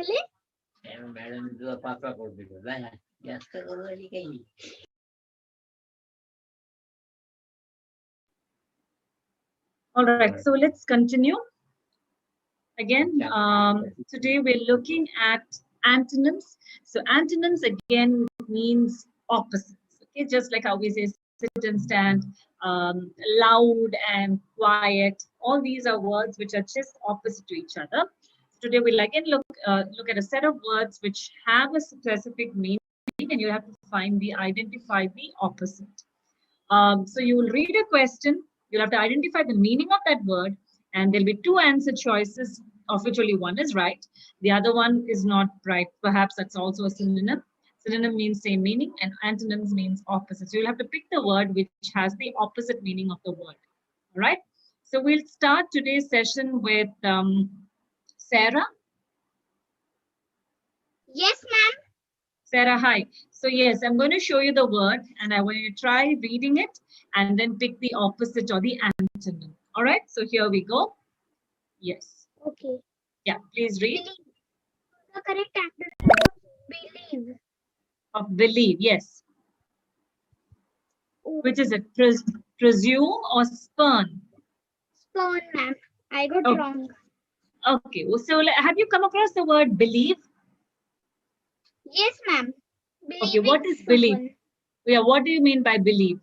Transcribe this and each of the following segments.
তাহলে ম্যাডাম তো পাপা করবে ভাই আজকে করব লিখাই All right, so let's continue. Again, today we're looking at antonyms. So antonyms again means opposites. Okay, just like how we say sit and stand, loud and quiet. All these are words which are just opposite to each other. Today we'll again look at a set of words which have a specific meaning, and you have to identify the opposite. So you will read a question. You'll have to identify the meaning of that word, and there'll be two answer choices, of which only one is right. The other one is not right. Perhaps that's also a synonym. Synonym means same meaning, and antonyms means opposite. So you'll have to pick the word which has the opposite meaning of the word. All right. So we'll start today's session with Sarah. Yes, ma'am. Sarah, hi. So yes, I'm going to show you the word, and I want you to try reading it and then pick the opposite or the antonym. All right. So here we go. Yes. Okay. Yeah. Please read. Believe. The correct answer is believe. Of believe. Yes. Which is it? Presume or spurn? Spurn, ma'am. I got wrong. Okay. So have you come across the word believe? Yes, ma'am. Okay. What is believe? Yeah. What do you mean by believe?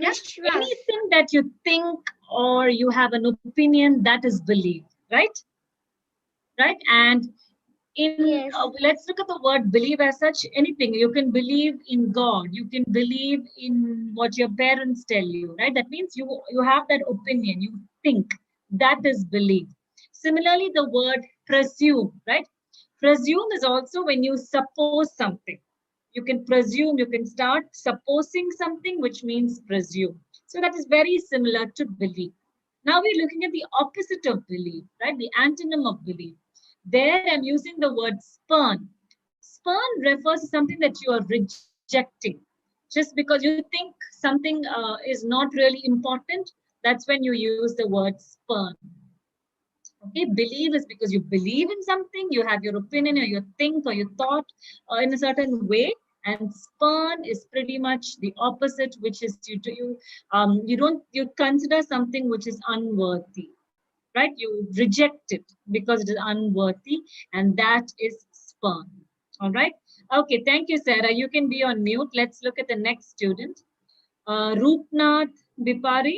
Yes, anything that you think or you have an opinion, that is believe, right? Right. And let's look at the word believe as such. Anything. You can believe in God, you can believe in what your parents tell you, right? That means you have that opinion, you think, that is believe. Similarly, the word presume, right? Presume is also when you suppose something. You can presume, you can start supposing something, which means presume. So that is very similar to believe. Now we're looking at the opposite of believe, right? The antonym of believe. There I'm using the word spurn. Spurn refers to something that you are rejecting. Just because you think something is not really important, that's when you use the word spurn. Okay, believe is because you believe in something, you have your opinion or your think or your thought in a certain way. And spurn is pretty much the opposite, which is you consider something which is unworthy. Right? You reject it because it is unworthy, and that is spurn. All right. Okay. Thank you, Sarah. You can be on mute. Let's look at the next student. Roopnath Bipari.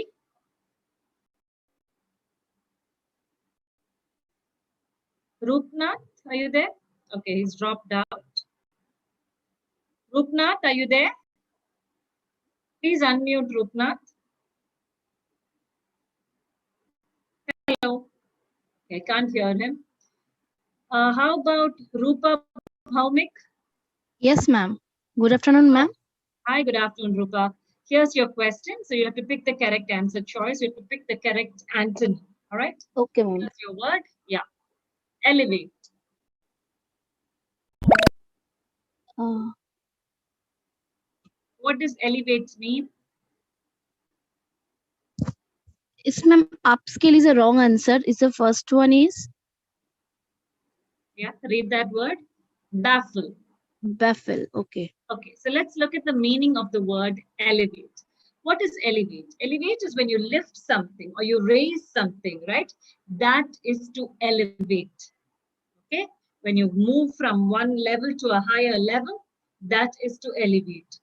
Roopnath, are you there? Okay, he's dropped out. Roopnath, are you there? Please unmute Roopnath. Hello. I can't hear him. How about Rupa Bhaumik? Yes, ma'am. Good afternoon, ma'am. Hi, good afternoon, Rupa. Here's your question. So you have to pick the correct answer choice. You have to pick the correct antonym. All right? Okay, ma'am. Here's your word. Yeah. Elevate. What does elevate mean? Yes, ma'am. Upscale is a wrong answer. Is the first one is? Yeah, read that word. Baffle. Baffle. Okay. Okay, so let's look at the meaning of the word elevate. What is elevate? Elevate is when you lift something or you raise something, right? That is to elevate. Okay, when you move from one level to a higher level, that is to elevate.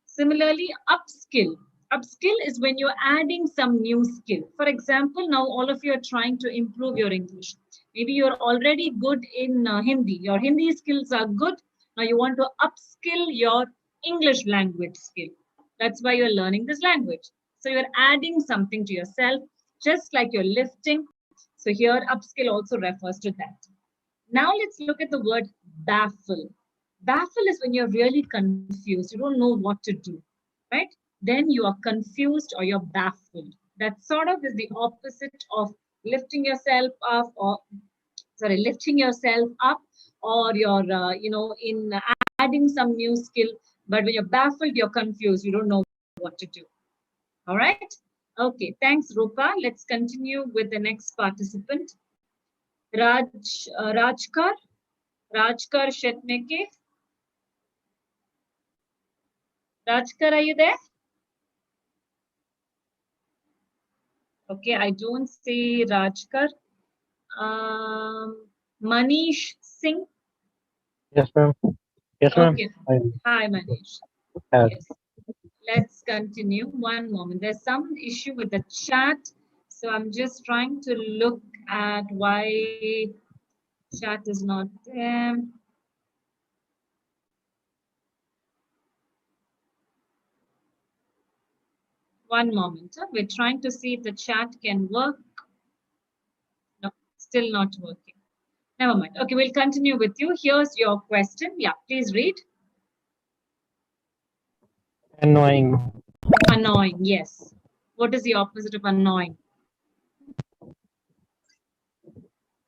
Similarly, upskill. Upskill is when you're adding some new skill. For example, now all of you are trying to improve your English. Maybe you're already good in Hindi. Your Hindi skills are good. Now you want to upskill your English language skill. That's why you're learning this language. So you're adding something to yourself, just like you're lifting. So here, upskill also refers to that. Now let's look at the word baffle. Baffle is when you're really confused. You don't know what to do, right? Then you are confused or you're baffled. That sort of is the opposite of lifting yourself up or you're, in adding some new skill. But when you're baffled, you're confused. You don't know what to do. All right. Okay. Thanks, Rupa. Let's continue with the next participant. Rajkar Shetneke. Rajkar, are you there? Okay, I don't see Rajkar. Manish Singh. Yes, ma'am. Yes, ma'am. Okay. Hi, Manish. Yes. Let's continue. One moment. There's some issue with the chat. So I'm just trying to look at why chat is not there. One moment. We're trying to see if the chat can work. No, still not working. Never mind. Okay, we'll continue with you. Here's your question. Yeah, please read. Annoying. Annoying, yes. What is the opposite of annoying?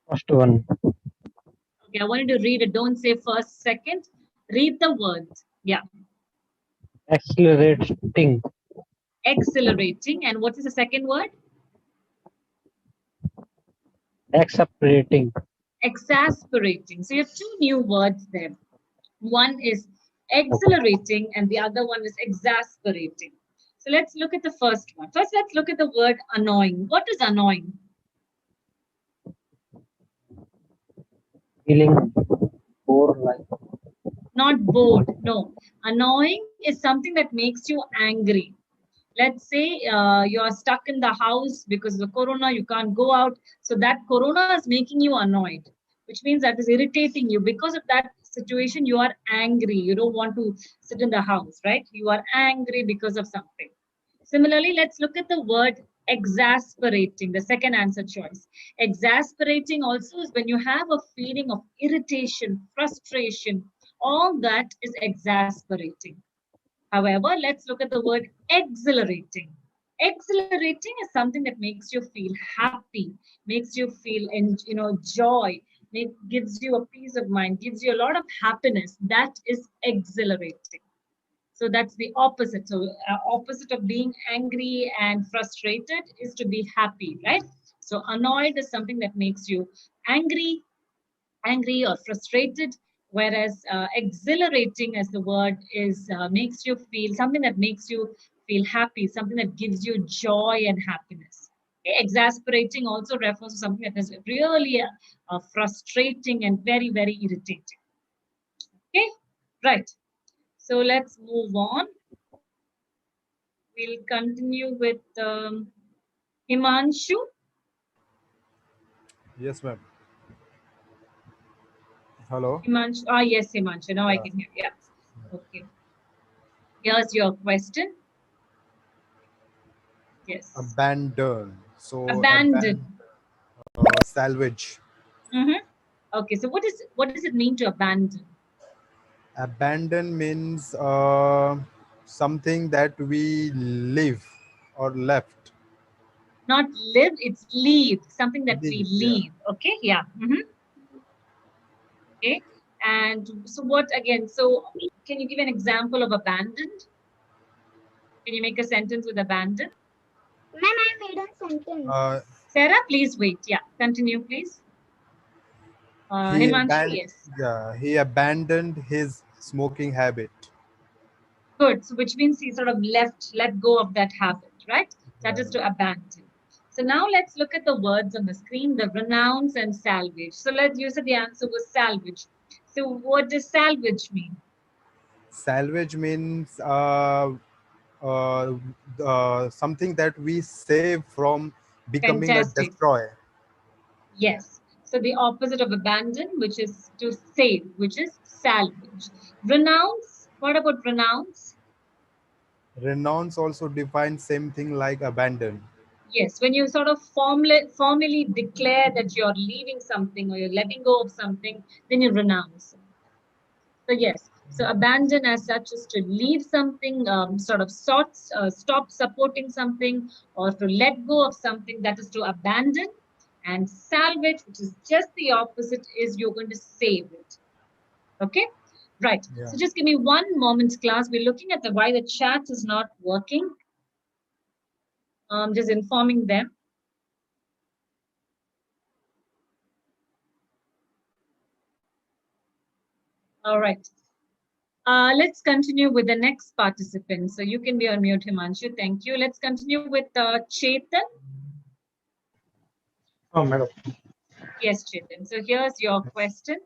First one. Okay, I wanted to read it. Don't say first, second. Read the words. Yeah. Accelerating. Accelerating. And what is the second word? Exasperating. Exasperating. So you have two new words there. One is exhilarating and the other one is exasperating. So let's look at the first one. First, let's look at the word annoying. What is annoying? Feeling bored like. Not bored. No. Annoying is something that makes you angry. Let's say you're stuck in the house because of the corona, you can't go out. So that corona is making you annoyed, which means that is irritating you. Because of that situation, you are angry. You don't want to sit in the house, right? You are angry because of something. Similarly, let's look at the word exasperating, the second answer choice. Exasperating also is when you have a feeling of irritation, frustration, all that is exasperating. However, let's look at the word exhilarating. Exhilarating is something that makes you feel happy, makes you feel joy, gives you a peace of mind, gives you a lot of happiness. That is exhilarating. So that's the opposite. So opposite of being angry and frustrated is to be happy, right? So annoyed is something that makes you angry, or frustrated, whereas exhilarating as the word is makes you feel something that makes you feel happy, something that gives you joy and happiness. Okay? Exasperating also refers to something that is really frustrating and very, very irritating. Okay, right. So let's move on. We'll continue with Himanshu. Yes, ma'am. Hello. Himanshu. Ah, yes, Himanshu. Now I can hear. Yeah. Okay. Here's your question. Yes. Abandon. So Abandon. salvage. Okay. So what does it mean to abandon? Abandon means something that we leave or left. Not live, it's leave. Something that we Leave, yeah. leave. Okay. Yeah. Okay. And so what again? So can you give an example of abandoned? Can you make a sentence with abandon? Ma'am, I made a sentence. Sarah, please wait. Yeah. Continue, please. Himanshu, yes. Yeah, he abandoned his smoking habit. Good. So which means he sort of let go of that habit, right? That is to abandon. So now let's look at the words on the screen, the renounce and salvage. So you said the answer was salvage. So what does salvage mean? Salvage means something that we save from becoming a Fantastic. destroyer. Yes. So the opposite of abandon, which is to save, which is salvage. Renounce. What about renounce? Renounce also defines same thing like abandon. Yes, when you sort of formally declare that you're leaving something or you're letting go of something, then you renounce. So yes, so abandon as such is to leave something, stop supporting something, or to let go of something, that is to abandon. And salvage, which is just the opposite, is you're going to save it. Okay, right. Yeah. So just give me 1 moment, class. We're looking at why the chat is not working. Just informing them. All right. Let's continue with the next participant. So you can be on mute, Himanshu. Thank you. Let's continue with Chetan. Oh, madam. Yes, Chetan. So here's your question.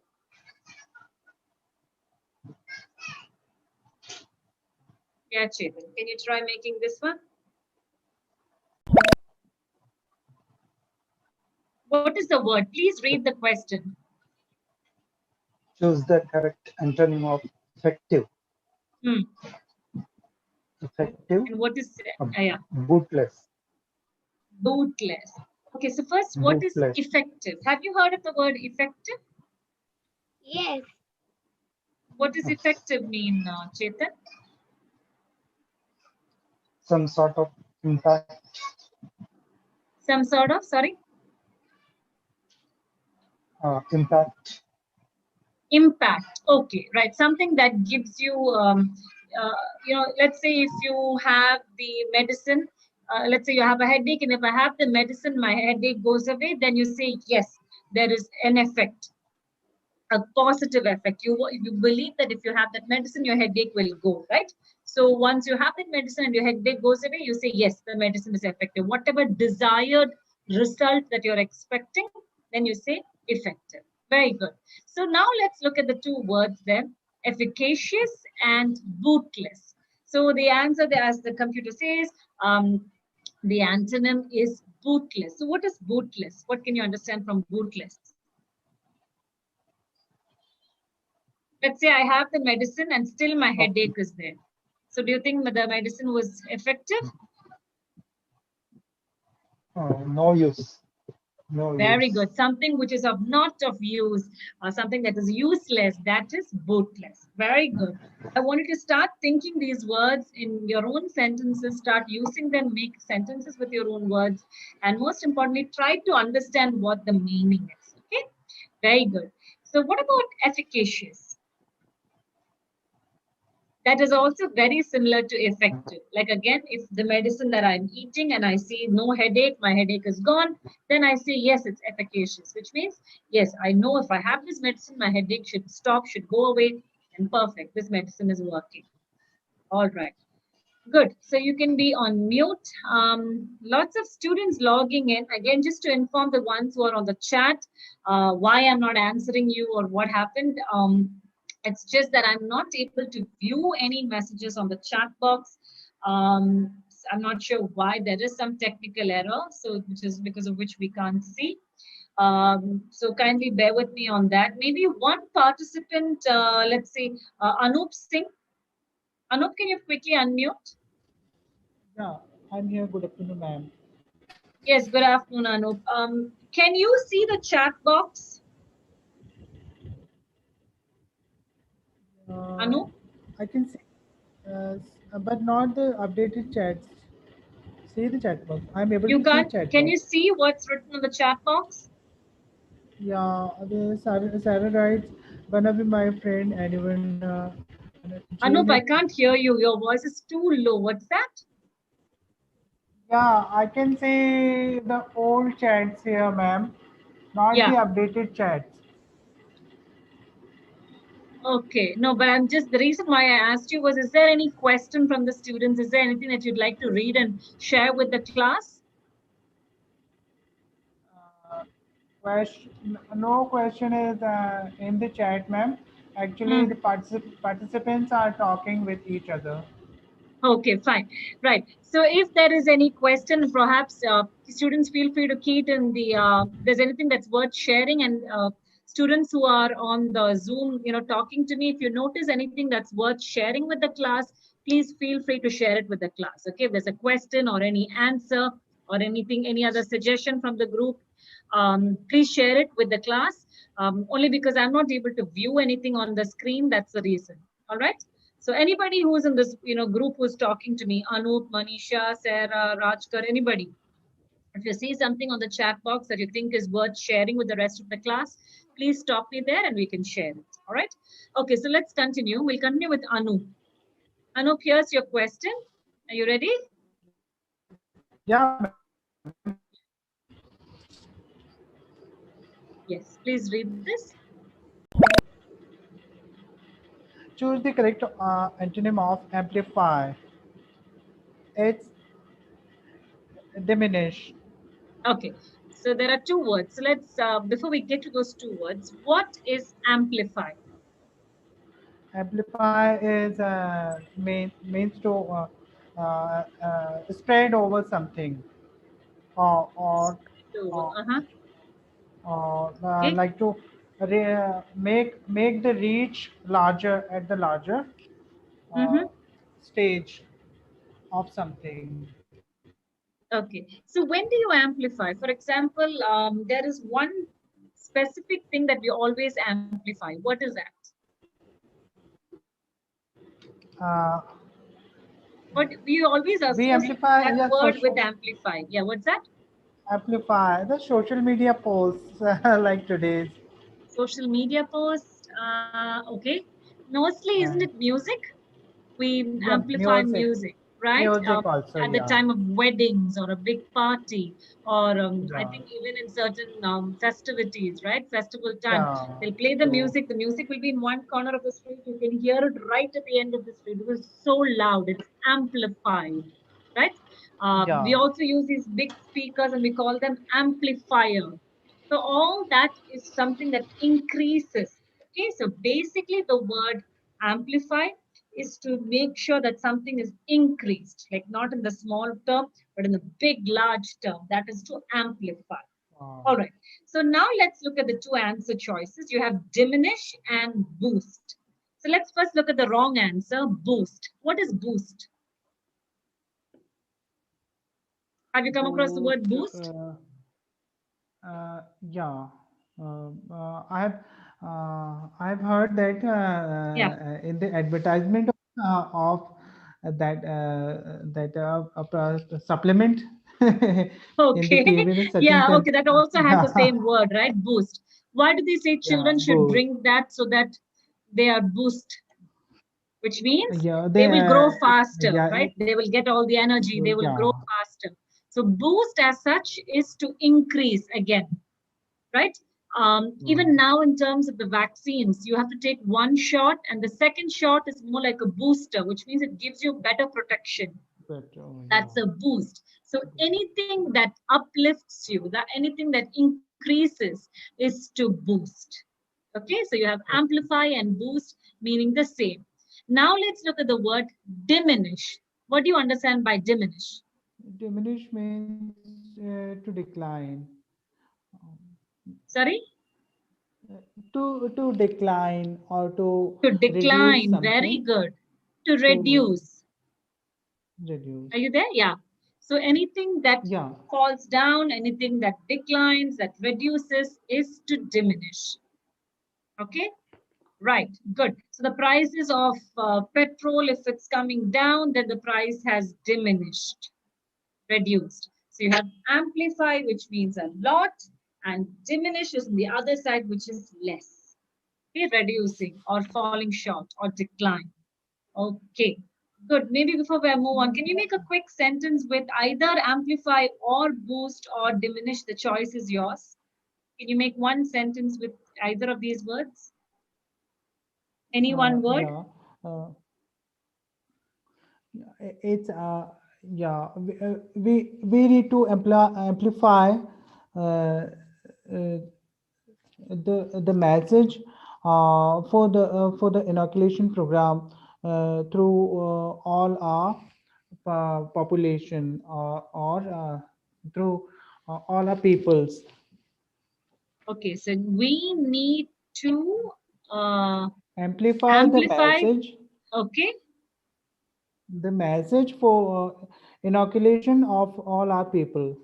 Yeah, Chetan. Can you try making this one? What is the word? Please read the question. Choose the correct antonym of effective. Hmm. Effective, And what is yeah, bootless. bootless? Okay, so first, what is Bootless. effective? Have you heard of the word effective? Yes. What does effective mean, Chetan? Some sort of impact. Some sort of, sorry? Impact. Impact. Okay, right. Something that gives you, let's say if you have the medicine, let's say you have a headache, and if I have the medicine, my headache goes away, then you say, yes, there is an effect, a positive effect. You believe that if you have that medicine, your headache will go, right? So once you have that medicine and your headache goes away, you say, yes, the medicine is effective. Whatever desired result that you're expecting, then you say effective. Very good. So now let's look at the two words there, efficacious and bootless. So the answer there, as the computer says, the antonym is bootless. So what is bootless? What can you understand from bootless? Let's say I have the medicine and still my headache is there. So do you think the medicine was effective? No use. No Very use. good. Something which is of not of use, or something that is useless, that is bootless. Very good. I want you to start thinking these words in your own sentences, start using them, make sentences with your own words, and most importantly, try to understand what the meaning is. Okay? Very good. So what about efficacious? That is also very similar to effective. Like again, if the medicine that I'm eating and I see no headache, my headache is gone, then I say, yes, it's efficacious, which means, yes, I know if I have this medicine, my headache should stop, should go away, and perfect. This medicine is working. All right. Good. So you can be on mute. Lots of students logging in. Again, just to inform the ones who are on the chat, why I'm not answering you or what happened. It's just that I'm not able to view any messages on the chat box. I'm not sure why. There is some technical error, so which is because of which we can't see. So kindly bear with me on that. Maybe one participant, let's say Anup Singh. Anup, can you quickly unmute? Yeah, I'm here. Good afternoon, ma'am. Yes, good afternoon, Anup. Can you see the chat box? Anup? I can see, but not the updated chats. See the chat box. I'm able You to see can't. chat Can you box. see what's written on the chat box? Yeah, the Sarah writes, one of my friend and even Anup, Jane. I can't hear you. Your voice is too low. What's that? Yeah, I can see the old chats here, ma'am, not the Yeah. updated chats. Okay. No, but I'm just, the reason why I asked you was, is there any question from the students? Is there anything that you'd like to read and share with the class? No question is in the chat, ma'am. Actually, Hmm. the participants are talking with each other. Okay, fine. Right. So if there is any question, perhaps students feel free to key it in the, there's anything that's worth sharing, and students who are on the Zoom, talking to me, if you notice anything that's worth sharing with the class, please feel free to share it with the class. Okay, if there's a question or any answer or anything, any other suggestion from the group, please share it with the class. Only because I'm not able to view anything on the screen, that's the reason. All right. So anybody who's in this, group who's talking to me, Anup, Manisha, Sarah, Rajkar, anybody, if you see something on the chat box that you think is worth sharing with the rest of the class, please stop me there and we can share it. All right. Okay, so let's continue. We'll continue with Anup. Anup, here's your question. Are you ready? Yeah, ma'am. Yes, please read this. Choose the correct antonym of amplify. It's diminish. Okay, so there are two words. So let's, before we get to those two words, what is amplify? Amplify is means to spread over something, or or, Uh-huh. Okay. like to make the reach larger at the larger Mm-hmm. stage of something. Okay. So when do you amplify? For example, there is one specific thing that we always amplify. What is that? Uh, But we always we associate amplify, that yes, word with amplify. Yeah, what's that? amplify the social media posts like today's. Social media post. Okay. Mostly, isn't Uh, it music? We yeah, amplify music, music, right? music also, At the yeah, time of weddings or a big party, or I yeah, think even in certain festivities, right? Festival time, yeah, they'll play the true, music. The music will be in one corner of the street. You can hear it right at the end of the street because it's so loud. It's amplified, right? We yeah, also use these big speakers and we call them amplifier. So all that is something that increases. Okay, so basically the word amplify is to make sure that something is increased, like not in the small term, but in the big, large term. That is to amplify. All right. So now let's look at the two answer choices. You have diminish and boost. So let's first look at the wrong answer, boost. What is boost? Have you come across the word boost. boost? Yeah, I have heard that Yeah. in the advertisement of supplement in the Okay. TV, the Sachin Yeah. Okay. That also has the Tendulkar. same word, right? Boost. Why do they say Yeah, children should boost. drink that so that they are boost? Which means Yeah, they will grow they faster, yeah, right? They will get all the energy, they will grow yeah, faster. So, boost as such is to increase again, right? Even now, in terms of the vaccines, you have to take one shot, and the second shot is more like a booster, which means it gives you better protection. but yeah, That's a boost. So anything that uplifts you, that anything that increases is to boost. Okay, so you have amplify and boost meaning the same. Now let's look at the word diminish. What do you understand by diminish? diminish means to decline. Sorry? To decline or to To reduce decline. Very something, good. To to reduce. Are reduce. you there? Yeah. So anything that Yeah, falls down, anything that declines, that reduces is to diminish. Okay? Right, good. So the prices of petrol, if it's coming down, then the price has diminished, reduced. So you have amplify, which means a lot, and diminish is on the other side, which is less. Okay, reducing or falling short or decline. Okay, good. Maybe before we move on, can you make a quick sentence with either amplify or boost or diminish? The choice is yours. Can you make one sentence with either of these words? Any one word? yeah. It's yeah. We need to amplify the message for the inoculation program through all our population or through all our peoples. Okay, so we need to Amplify amplify. Okay, the message for inoculation of all our people.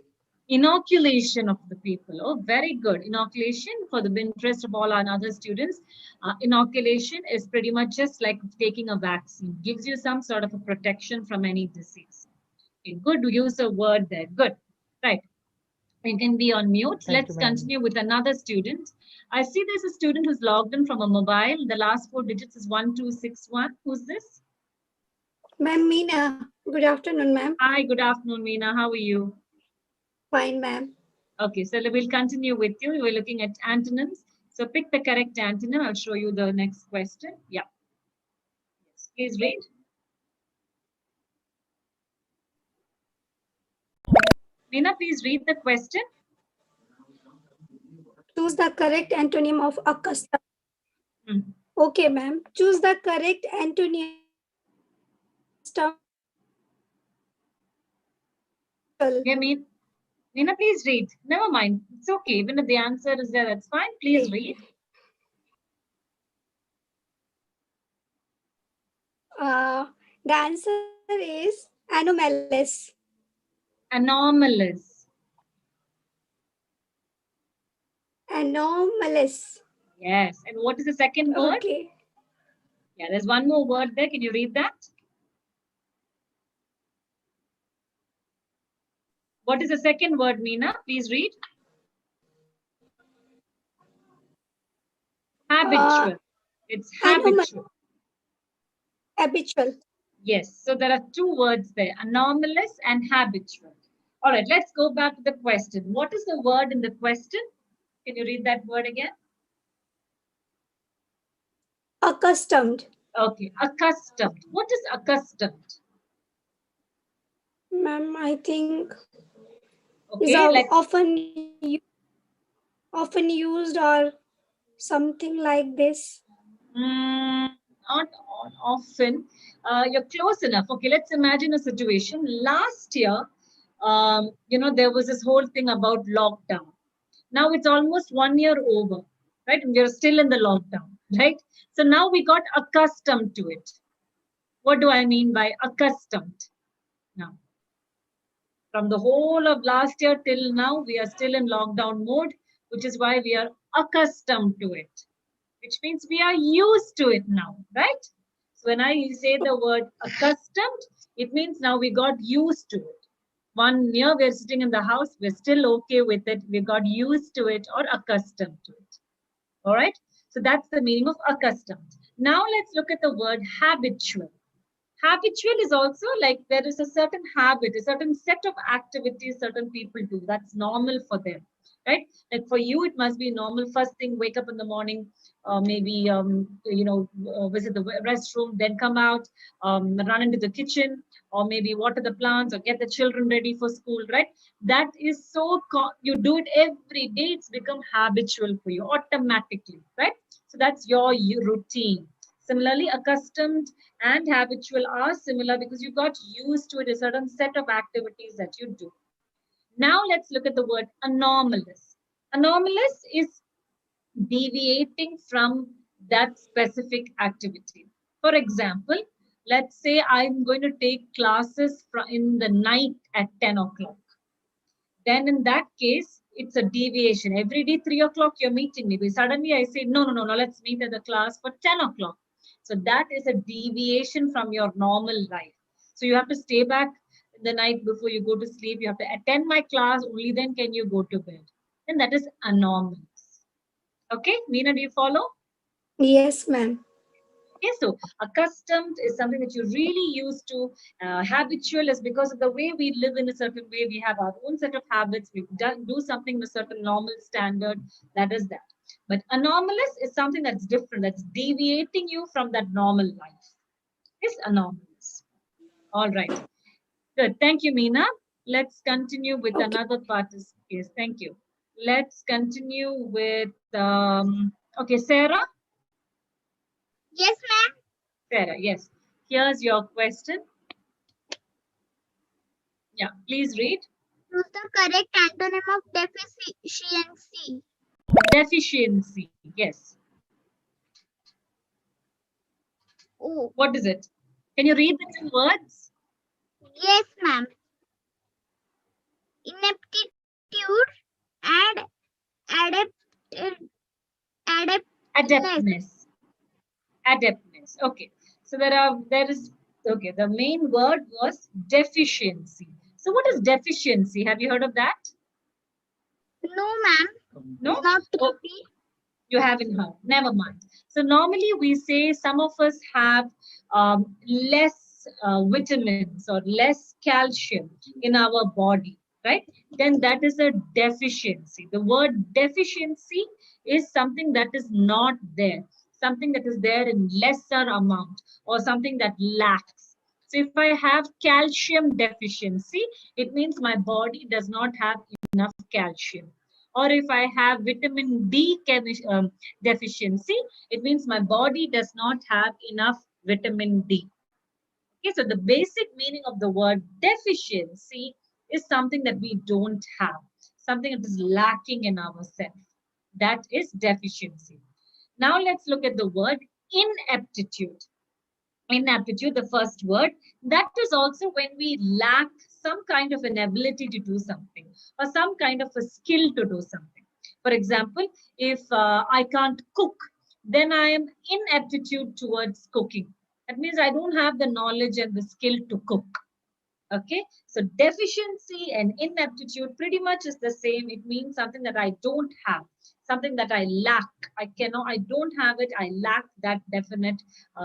inoculation of the people. Oh, very good. Inoculation for the interest of all our other students. Inoculation is pretty much just like taking a vaccine, gives you some sort of a protection from any disease. Okay, good use of word there. Good. Right. You can be on mute. Thank you, Let's ma'am. continue with another student. I see there's a student who's logged in from a mobile. The last four digits is 1261. Who's this? Ma'am, Meena. Good afternoon, ma'am. Hi, good afternoon, Meena. How are you? Fine, ma'am. Okay, so we'll continue with you. We're looking at antonyms. So pick the correct antonym. I'll show you the next question. Yeah. Please read. Meena, please read the question. Choose the correct antonym of accustomed. Hmm. Okay, ma'am. Choose the correct antonym. Yeah, Meena, please read. Never mind. It's okay. Even if the answer is there, that's fine. Please read. The answer is anomalous. Anomalous. Anomalous. Yes. And what is the second word? Okay. Yeah, there's one more word there. Can you read that? What is the second word, Meena? Please read. Habitual. It's habitual. Habitual. Yes. So there are two words there, anomalous and habitual. All right, let's go back to the question. What is the word in the question? Can you read that word again? Accustomed. Okay, accustomed. What is accustomed? Ma'am, I think is Okay, let's often used or something like this. Not often. You're close enough. Okay, let's imagine a situation. Last year, there was this whole thing about lockdown. Now it's almost 1 year over, right? And we're still in the lockdown, right? So now we got accustomed to it. What do I mean by accustomed? Now, from the whole of last year till now, we are still in lockdown mode, which is why we are accustomed to it, which means we are used to it now, right? So when I say the word accustomed, it means now we got used to it. 1 year we're sitting in the house, we're still okay with it. We got used to it or accustomed to it. All right. So that's the meaning of accustomed. Now let's look at the word habitual. Habitual is also like there is a certain habit, a certain set of activities certain people do. That's normal for them, right? Like for you, it must be normal. First thing, wake up in the morning, maybe visit the restroom, then come out, run into the kitchen, or maybe water the plants, or get the children ready for school, right? That is so you do it every day. It's become habitual for you automatically, right? So that's your routine. Similarly, accustomed and habitual are similar because you got used to it, a certain set of activities that you do. Now let's look at the word anomalous. Anomalous is deviating from that specific activity. For example, let's say I'm going to take classes in the night at 10 o'clock. Then in that case, it's a deviation. Every day, 3 o'clock, you're meeting me. But suddenly I say, no, let's meet at the class for 10 o'clock. So that is a deviation from your normal life. So you have to stay back the night before you go to sleep. You have to attend my class. Only then can you go to bed. And that is anomalous. Okay, Meena, do you follow? Yes, ma'am. Okay, so accustomed is something that you're really used to. Habitual is because of the way we live in a certain way. We have our own set of habits. We do something with a certain normal standard. That is that. But anomalous is something that's different, that's deviating you from that normal life. It's anomalous. All right. Good. Thank you, Meena. Let's continue with another part. Yes, thank you. Let's continue with, okay, Sarah. Yes, ma'am. Sarah, yes. Here's your question. Yeah, please read. Choose the correct antonym of deficiency. Deficiency, yes. Oh, What is it? Can you read the two words? yes, ma'am. Ineptitude and adeptness. Adeptness. Okay. So okay, the main word was deficiency. So what is deficiency? Have you heard of that? No, ma'am. No? Not Oh, really. you haven't heard. Never mind. So normally we say some of us have less vitamins or less calcium in our body, right? Then that is a deficiency. The word deficiency is something that is not there. something that is there in lesser amount or something that lacks. So if I have calcium deficiency, it means my body does not have enough calcium. Or if I have vitamin D deficiency, it means my body does not have enough vitamin D. Okay, so the basic meaning of the word deficiency is something that we don't have, something that is lacking in ourselves. That is deficiency. Now let's look at the word inaptitude. Inaptitude, the first word, that is also when we lack some kind of an ability to do something or some kind of a skill to do something. For example, if I can't cook, then I am inaptitude towards cooking. That means I don't have the knowledge and the skill to cook. Okay, so deficiency and inaptitude pretty much is the same. It means something that I don't have, something that I lack. I don't have it. I lack that definite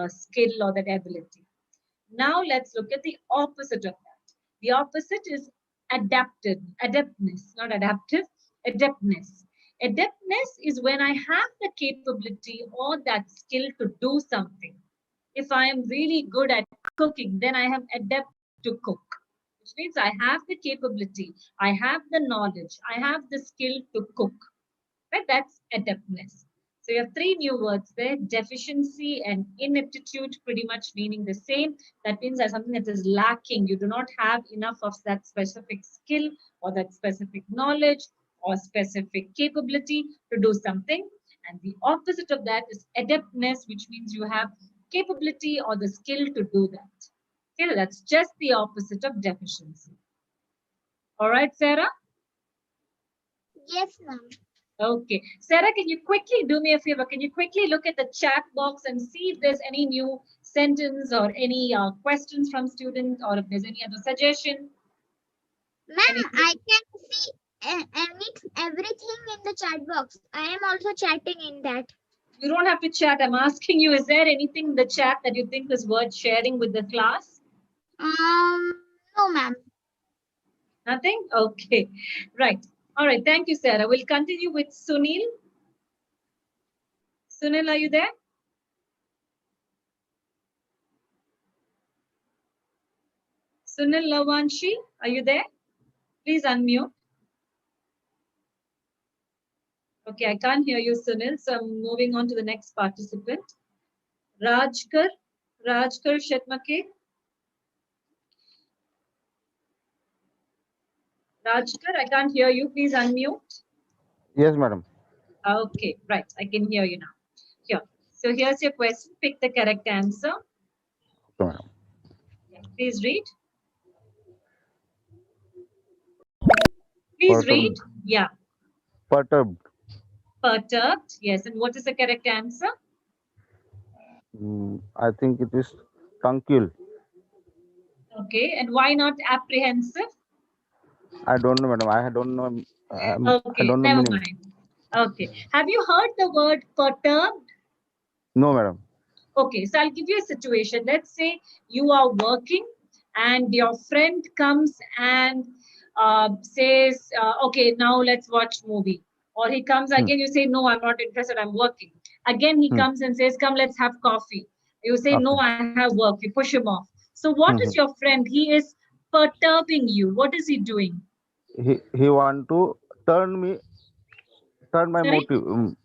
skill or that ability. Now let's look at the opposite of that. The opposite is adeptness, not adaptive, adeptness. Adeptness is when I have the capability or that skill to do something. If I am really good at cooking, then I am adept to cook, which means I have the capability, I have the knowledge, I have the skill to cook. Right? That's adeptness. So you have three new words there, deficiency and inaptitude, pretty much meaning the same. That means there's something that is lacking. You do not have enough of that specific skill or that specific knowledge or specific capability to do something. And the opposite of that is adeptness, which means you have capability or the skill to do that. Okay, that's just the opposite of deficiency. All right, Sarah? Yes, ma'am. Okay. Sarah, can you quickly do me a favor? Can you quickly look at the chat box and see if there's any new sentence or any questions from students or if there's any other suggestion? Ma'am, I can see everything in the chat box. I am also chatting in that. You don't have to chat. I'm asking you, is there anything in the chat that you think is worth sharing with the class? No, ma'am. Nothing? Okay. Right. All right. Thank you, Sarah. We'll continue with Sunil. Sunil, are you there? Sunil Lavanshi, are you there? Please unmute. Okay, I can't hear you, Sunil, so I'm moving on to the next participant. Rajkar Shetmake. Rajkar, I can't hear you. Please unmute. Yes, madam. Okay, right. I can hear you now. Here. So here's your question. Pick the correct answer. Okay, madam. Please read. Please read. Yeah. Perturbed. Perturbed. Yes. And what is the correct answer? I think it is tranquil. Okay. And why not apprehensive? I don't know, madam. I don't know. Okay. I don't know Never meaning. mind. Okay. Have you heard the word perturbed? No, madam. Okay. So I'll give you a situation. Let's say you are working and your friend comes and says, okay, now let's watch movie. Or he comes again, you say, no, I'm not interested, I'm working. Again, he comes and says, come, let's have coffee. You say, no, I have work. You push him off. So what is your friend? He is perturbing you. What is he doing? He want to turn my Sorry? motive.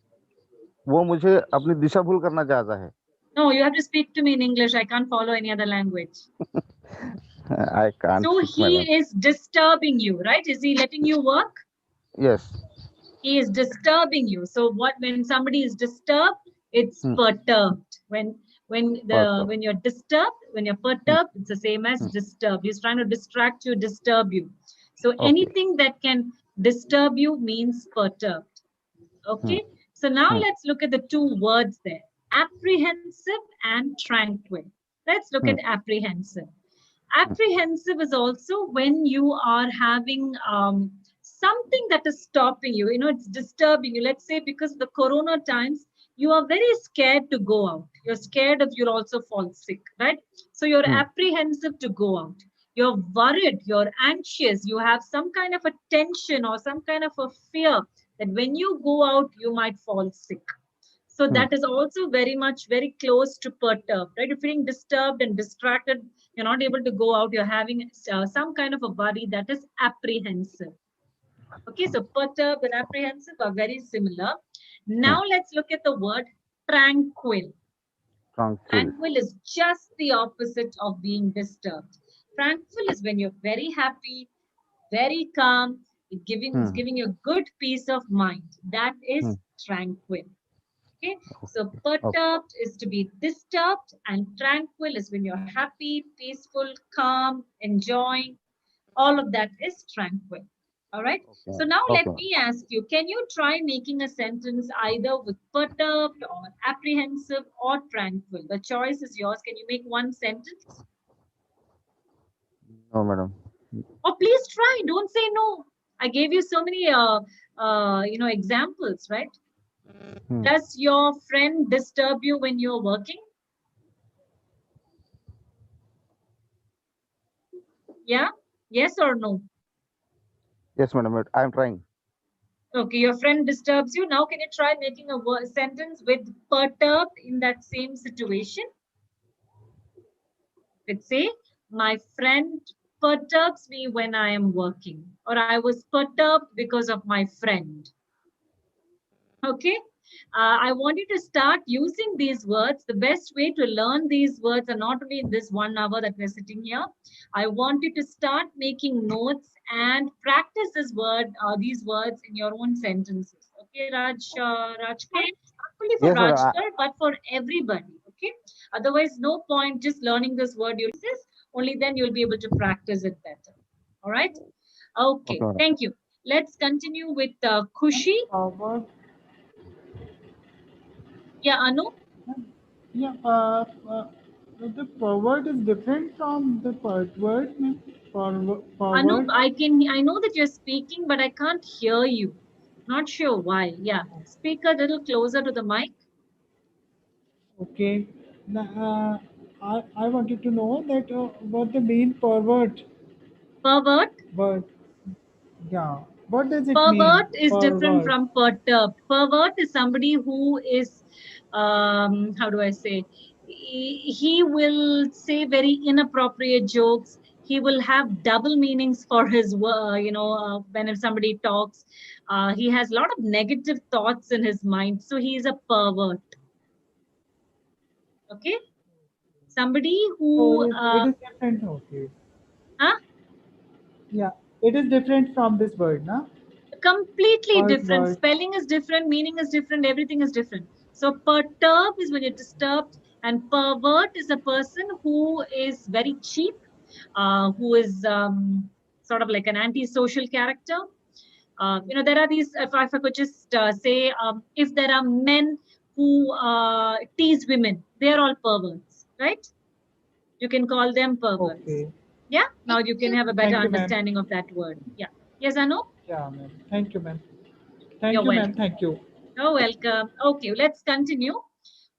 वो मुझे अपनी दिशा भूल करना चाहता है. No, you have to speak to me in English. I can't follow any other language. I can't. So he is disturbing you, right? Is he letting you work? Yes. He is disturbing you. So when somebody is disturbed, it's perturbed. When you're disturbed, when you're perturbed, it's the same as disturbed. He's trying to distract you, disturb you. So anything that can disturb you means perturbed. Okay. So now let's look at the two words there. Apprehensive and tranquil. Let's look at apprehensive. Apprehensive is also when you are having something that is stopping you. You know, it's disturbing you. Let's say because of the corona times, you are very scared to go out. You're scared if you'll also fall sick, right? So you're apprehensive to go out. You're worried, you're anxious, you have some kind of a tension or some kind of a fear that when you go out, you might fall sick. So that is also very close to perturbed, right? If you're feeling disturbed and distracted, you're not able to go out, you're having some kind of a worry, that is apprehensive. Okay, so perturbed and apprehensive are very similar. Now let's look at the word tranquil. Tranquil is just the opposite of being disturbed. Tranquil is when you're very happy, very calm, it's giving you a good peace of mind. That is tranquil. Okay, so perturbed is to be disturbed, and tranquil is when you're happy, peaceful, calm, enjoying. All of that is tranquil. All right. So now let me ask you, can you try making a sentence either with perturbed or apprehensive or tranquil? The choice is yours. Can you make one sentence? No, madam. Oh, please try. Don't say no. I gave you so many, examples, right? Does your friend disturb you when you're working? Yeah. Yes or no? Yes, madam. I'm trying. Okay, your friend disturbs you. Now, can you try making a sentence with perturbed in that same situation? Let's say, my friend perturbs me when I am working, or I was perturbed because of my friend. Okay, I want you to start using these words. The best way to learn these words are not only in this 1 hour that we're sitting here. I want you to start making notes and practice these words in your own sentences. Okay, Rajkar, not only for Yes, madam. Rajkar, but for everybody. Okay, otherwise, no point just learning this word. You'll this only then you'll be able to practice it better. All right. Okay, madam. thank you. Let's continue with Khushi. Forward. Yeah, Anu. Yeah. The forward is different from the perward. Anu, Forward. I know that you're speaking, but I can't hear you. Not sure why. Yeah, speak a little closer to the mic. Okay. Now, I wanted to know that what the main pervert Pervert. word. Yeah. What does it mean? Pervert is different Pervert. from perturbed. Pervert is somebody who is, how do I say? He will say very inappropriate jokes. He will have double meanings for his, when somebody talks. He has a lot of negative thoughts in his mind. So he is a pervert. Okay. Somebody who, It is different. Okay. huh? Yeah. It is different from this word, na? Completely different. Word. Spelling is different, meaning is different, everything is different. So perturb is when you're disturbed, and pervert is a person who is very cheap, who is sort of like an antisocial character. There are these, if I could just say, if there are men who tease women, they're all perverts, right? You can call them perverts. Okay. Yeah, now you can have a better Thank you, ma'am. understanding of that word. Yeah. Yes, Anu? Yeah, ma'am. Thank you, ma'am. You're Thank you, ma'am. welcome. Thank you. You're welcome. Okay, let's continue.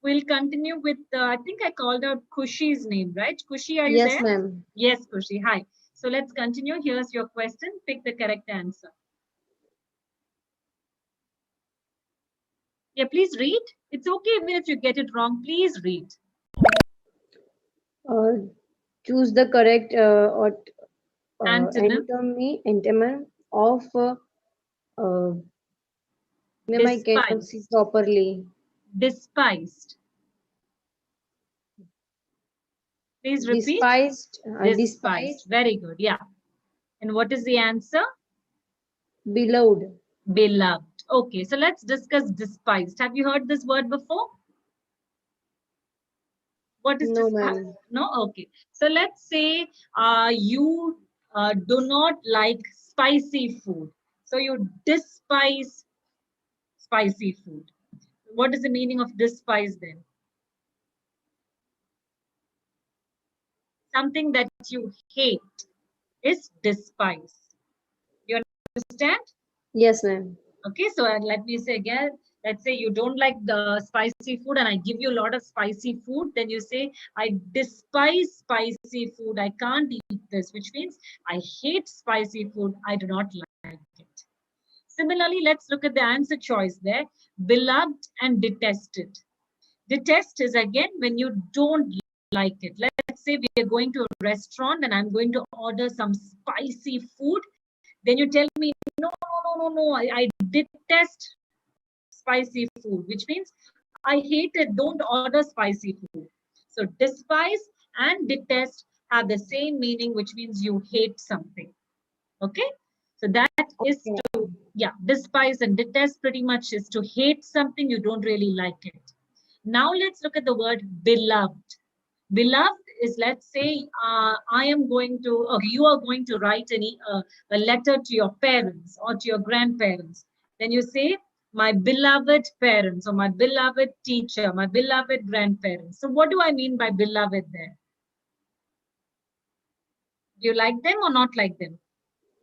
We'll continue with, I think I called out Kushi's name, right? Kushi, are you Yes, there? ma'am. Yes, Kushi. Hi. So let's continue. Here's your question. Pick the correct answer. Yeah, please read. It's okay even if you get it wrong. Please read. Choose the correct Antonym. antonym of ma'am, I cannot see Despised. properly. Despised. Please repeat. Despised. Despised. Very good. Yeah. And what is the answer? Beloved. Beloved. Okay, so let's discuss despised. Have you heard this word before? What is No, despised? ma'am. No? Okay. So let's say you do not like spicy food. So you despise spicy food. What is the meaning of despise then? Something that you hate is despise. You understand? Yes, ma'am. Okay, so let me say again, let's say you don't like the spicy food and I give you a lot of spicy food, then you say, I despise spicy food, I can't eat this, which means I hate spicy food, I do not like it. Similarly, let's look at the answer choice there. Beloved and detested. Detest is again when you don't like it. Let's say we are going to a restaurant and I'm going to order some spicy food. Then you tell me, no, I detest spicy food, which means I hate it. Don't order spicy food. So despise and detest have the same meaning, which means you hate something. Okay. So that is to, yeah, despise and detest pretty much is to hate something, you don't really like it. Now let's look at the word beloved. Beloved is, let's say, I am going to, okay, you are going to write a letter to your parents or to your grandparents. Then you say, my beloved parents or my beloved teacher, my beloved grandparents. So what do I mean by beloved there? Do you like them or not like them?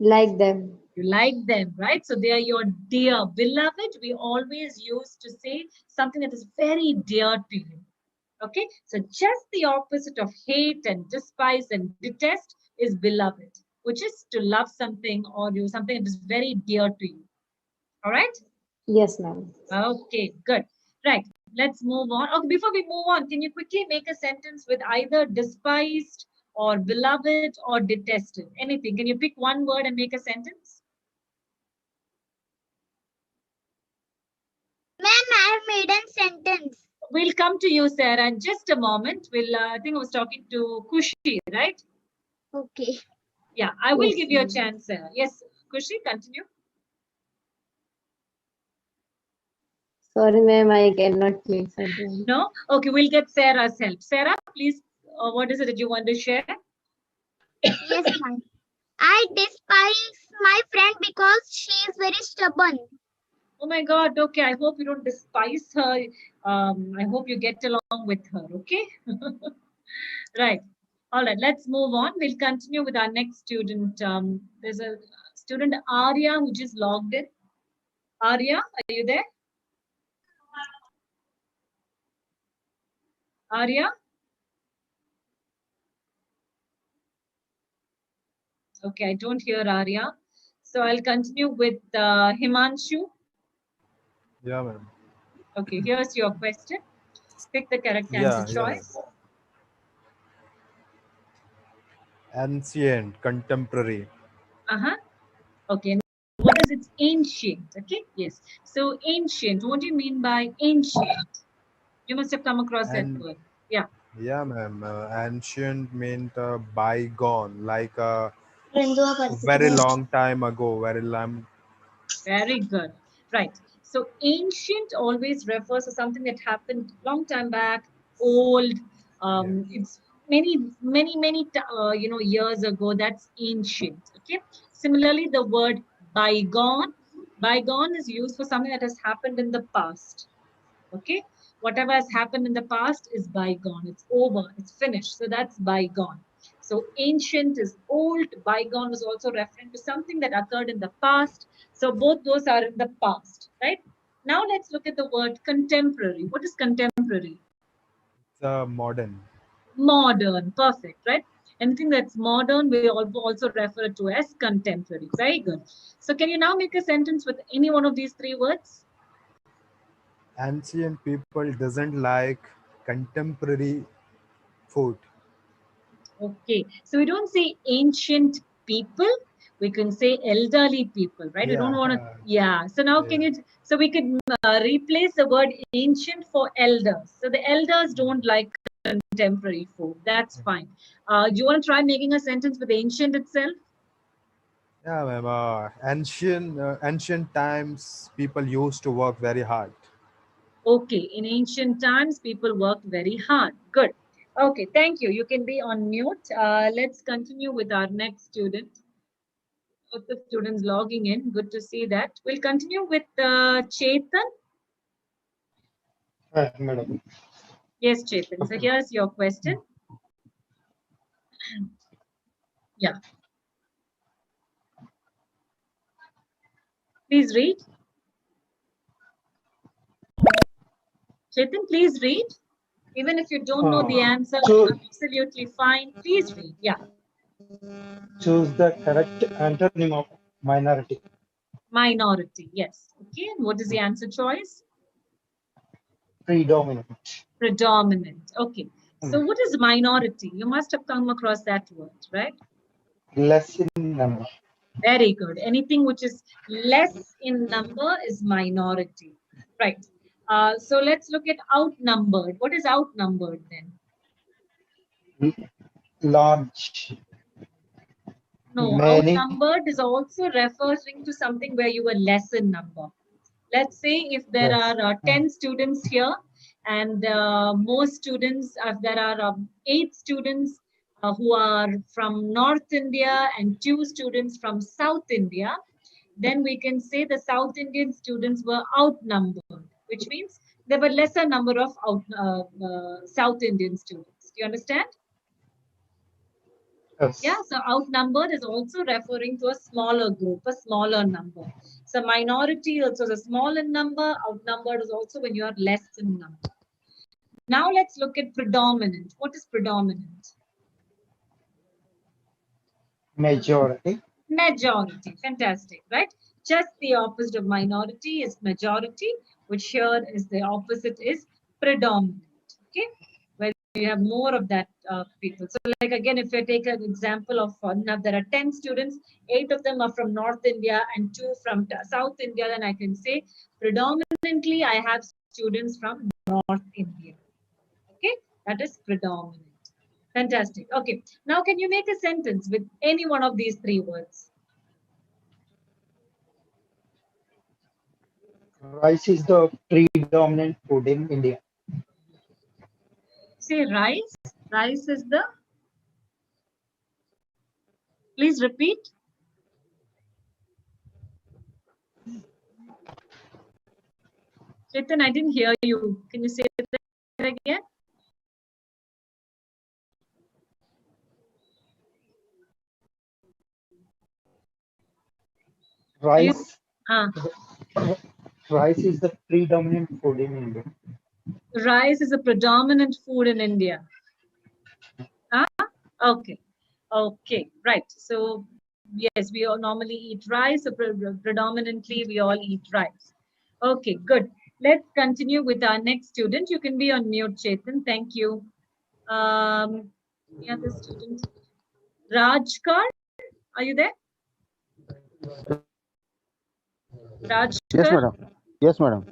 Like them. You like them, right? So they are your dear. Beloved, we always use to say something that is very dear to you. Okay, so just the opposite of hate and despise and detest is beloved, which is to love something or do something that is very dear to you. All right? Yes, ma'am. Okay, good. Right, let's move on. Okay, before we move on, can you quickly make a sentence with either despised or beloved or detested? Anything. Can you pick one word and make a sentence? Ma'am, I have made a sentence. We'll come to you, Sarah, in just a moment. We'll, I think I was talking to Kushi, right? Okay. Yeah, I will Yes, give you a ma'am. chance, Sarah. Yes, Kushi, continue. Sorry, ma'am, I cannot make something. No? Okay, we'll get Sarah's help. Sarah, please, what is it that you want to share? Yes, ma'am. I despise my friend because she is very stubborn. Oh my God, okay, I hope you don't despise her. I hope you get along with her, okay? Right. All right, let's move on. We'll continue with our next student. There's a student, Arya, who just logged in. Arya, are you there? Arya? Okay, I don't hear Arya. So I'll continue with Himanshu. Yeah, ma'am. Okay, here's your question. Pick the correct answer Yeah, ma'am. choice. Ancient, contemporary. Uh-huh. Okay. What is it? Ancient. Okay. Yes. So ancient. What do you mean by ancient? You must have come across that And word. Yeah. yeah, ma'am. Ancient meant bygone, like a very long time ago, very long. Very good. Right. So ancient always refers to something that happened long time back, old. Yeah. It's many years ago. That's ancient. Okay. Similarly, the word bygone. Bygone is used for something that has happened in the past. Okay. Whatever has happened in the past is bygone. It's over. It's finished. So that's bygone. So ancient is old. Bygone is also referring to something that occurred in the past. So both those are in the past, right? Now let's look at the word contemporary. What is contemporary? It's modern. Modern. Perfect, right? Anything that's modern, we also refer to as contemporary. Very good. So can you now make a sentence with any one of these three words? Ancient people doesn't like contemporary food. Okay, so we don't say ancient people, we can say elderly people, right? We don't Yeah. want to, yeah. So now can Yeah. you, so we could replace the word ancient for elders. So the elders don't like contemporary food. That's fine. Do you want to try making a sentence with ancient itself? Yeah, ma'am. Ancient times, people used to work very hard. Okay, in ancient times, people worked very hard. Good. Okay, thank you. You can be on mute. Let's continue with our next student. Of the students logging in. Good to see that. We'll continue with Chetan. Madam. Yes, Chetan. So here's your question. Yeah. Please read. Chetan, please read. Even if you don't know the answer, absolutely fine. Please read. Yeah. Choose the correct antonym of minority. Minority, yes. Okay, and what is the answer choice? Predominant. Predominant. Okay. So what is minority? You must have come across that word, right? Less in number. Very good. Anything which is less in number is minority. Right. So let's look at outnumbered. What is outnumbered then? Large. No, Many. outnumbered is also referring to something where you were less in number. Let's say if there Yes. are 10 students here and most students, there are 8 students who are from North India and 2 students from South India, then we can say the South Indian students were outnumbered, which means there were lesser number of South Indian students. Do you understand? Yes. Yeah, so outnumbered is also referring to a smaller group, a smaller number. So minority also is a small in number, outnumbered is also when you are less in number. Now let's look at predominant. What is predominant? Majority. Majority, fantastic, right? Just the opposite of minority is majority, which here is the opposite is predominant, okay? Where you have more of that people. So like again, if you take an example of, now there are 10 students, 8 of them are from North India and 2 from South India, then I can say predominantly I have students from North India, okay? That is predominant. Fantastic. Okay. Now, can you make a sentence with any one of these 3 words? Rice is the predominant food in India. Say rice. Rice is the. Please repeat. Chetan, I didn't hear you. Can you say that again? Rice. You, Rice is the predominant food in India. rice is a predominant food in India. Okay. Okay. Right. So, yes, we all normally eat rice. So predominantly, we all eat rice. Okay, good. Let's continue with our next student. You can be on mute, Chetan. Thank you. The other student. Rajkar, are you there? Rajkar? Yes, madam. Yes, madam.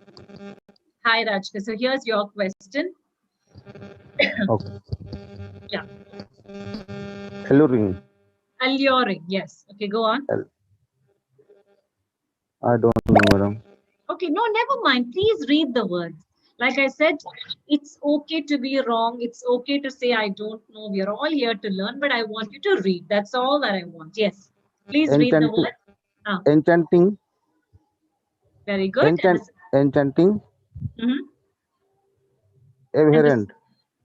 Hi, Rajkar. So here's your question. Okay. Yeah. Alluring. Alluring. Yes. Okay, go on. I don't know, madam. Okay, no, never mind. Please read the words. Like I said, it's okay to be wrong. It's okay to say, I don't know. We are all here to learn, but I want you to read. That's all that I want. Yes. Please read the word. Enchanting. Very good. Enchanting. Abhorrent.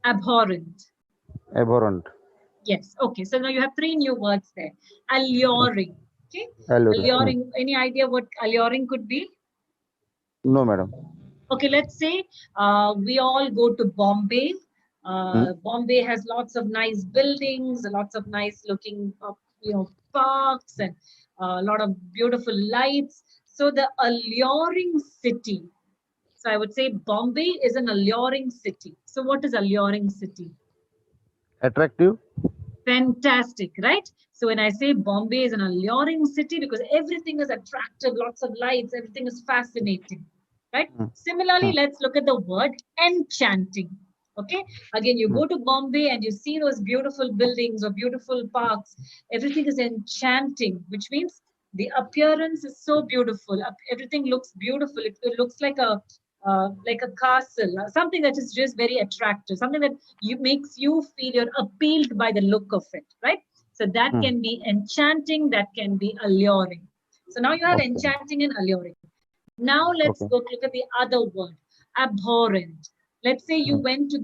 Abhorrent. Abhorrent. Yes. Okay. So now you have 3 new words there. Alluring. Okay. Alluring. Any idea what alluring could be? No, madam. Okay. Let's say we all go to Bombay. Bombay has lots of nice buildings, lots of nice looking, parks, and a lot of beautiful lights. So the alluring city. So I would say Bombay is an alluring city. So what is alluring city? Attractive. Fantastic, right? So when I say Bombay is an alluring city because everything is attractive, lots of lights, everything is fascinating, right? Similarly, let's look at the word enchanting. Okay, again, you go to Bombay and you see those beautiful buildings or beautiful parks. Everything is enchanting, which means the appearance is so beautiful. Everything looks beautiful. It looks like a castle, something that is just very attractive, something that makes you feel you're appealed by the look of it, right? So that can be enchanting, that can be alluring. So now you have enchanting and alluring. Now let's go look at the other word, abhorrent. Let's say you went to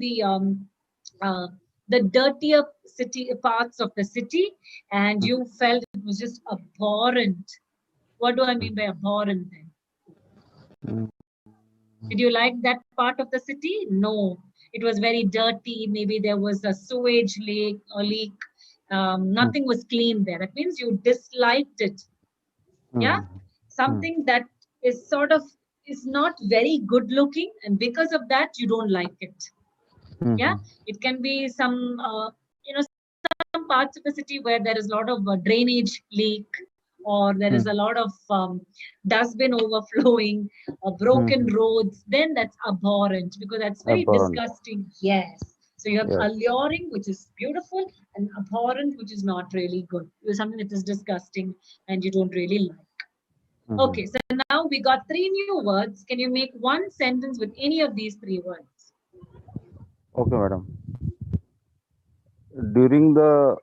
the dirtier city parts of the city and you felt it was just abhorrent. What do I mean by abhorrent then? Did you like that part of the city? No, it was very dirty. Maybe there was a sewage leak or leak. Nothing was clean there. That means you disliked it. Yeah. something that is sort of is not very good looking, and because of that you don't like it. Yeah, it can be some some parts of the city where there is a lot of drainage leak, or there is a lot of dustbin overflowing, or broken roads. Then that's abhorrent, because that's very Abhorrent. disgusting. Yes. So you have Yes. alluring, which is beautiful, and abhorrent, which is not really good. It's something that is disgusting and you don't really like. Okay, so now we got 3 new words. Can you make one sentence with any of these 3 words? Okay, madam. During the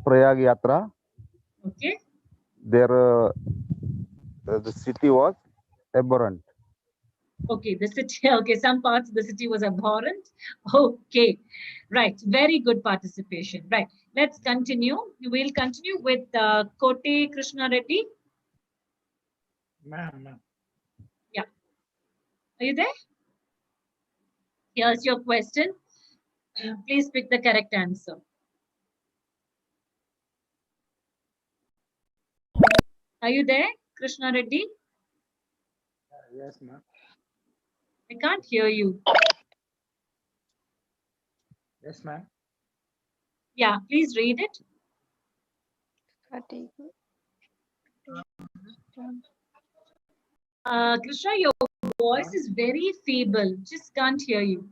Prayag Yatra, Okay. there the city was abhorrent. Okay, the city, okay, some parts of the city was abhorrent. Okay, right, very good participation. Right, let's continue. We'll continue with Kote Krishna Reddy. Ma'am. Yeah, are you there? Here's your question. Please pick the correct answer. Are you there, Krishna Reddy? Yes, ma'am. I can't hear you. Yes, ma'am. Yeah, please read it. Krishna, your voice is very feeble. Just can't hear you.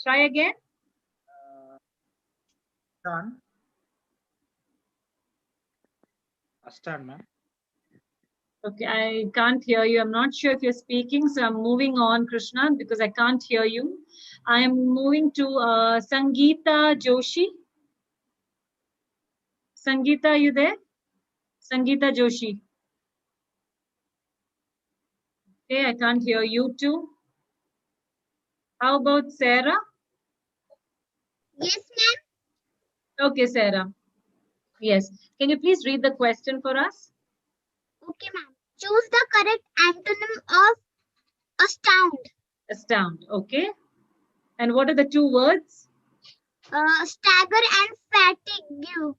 Try again. Done. Stand, ma'am. Okay, I can't hear you. I'm not sure if you're speaking, so I'm moving on, Krishna, because I can't hear you. I'm moving to Sangeeta Joshi. Sangeeta, are you there? Sangeeta Joshi. Okay, I can't hear you too. How about Sarah? Yes, ma'am. Okay, Sarah. Yes. Can you please read the question for us? Okay, ma'am. Choose the correct antonym of astound. Astound. Okay. And what are the 2 words? Stagger and fatigue.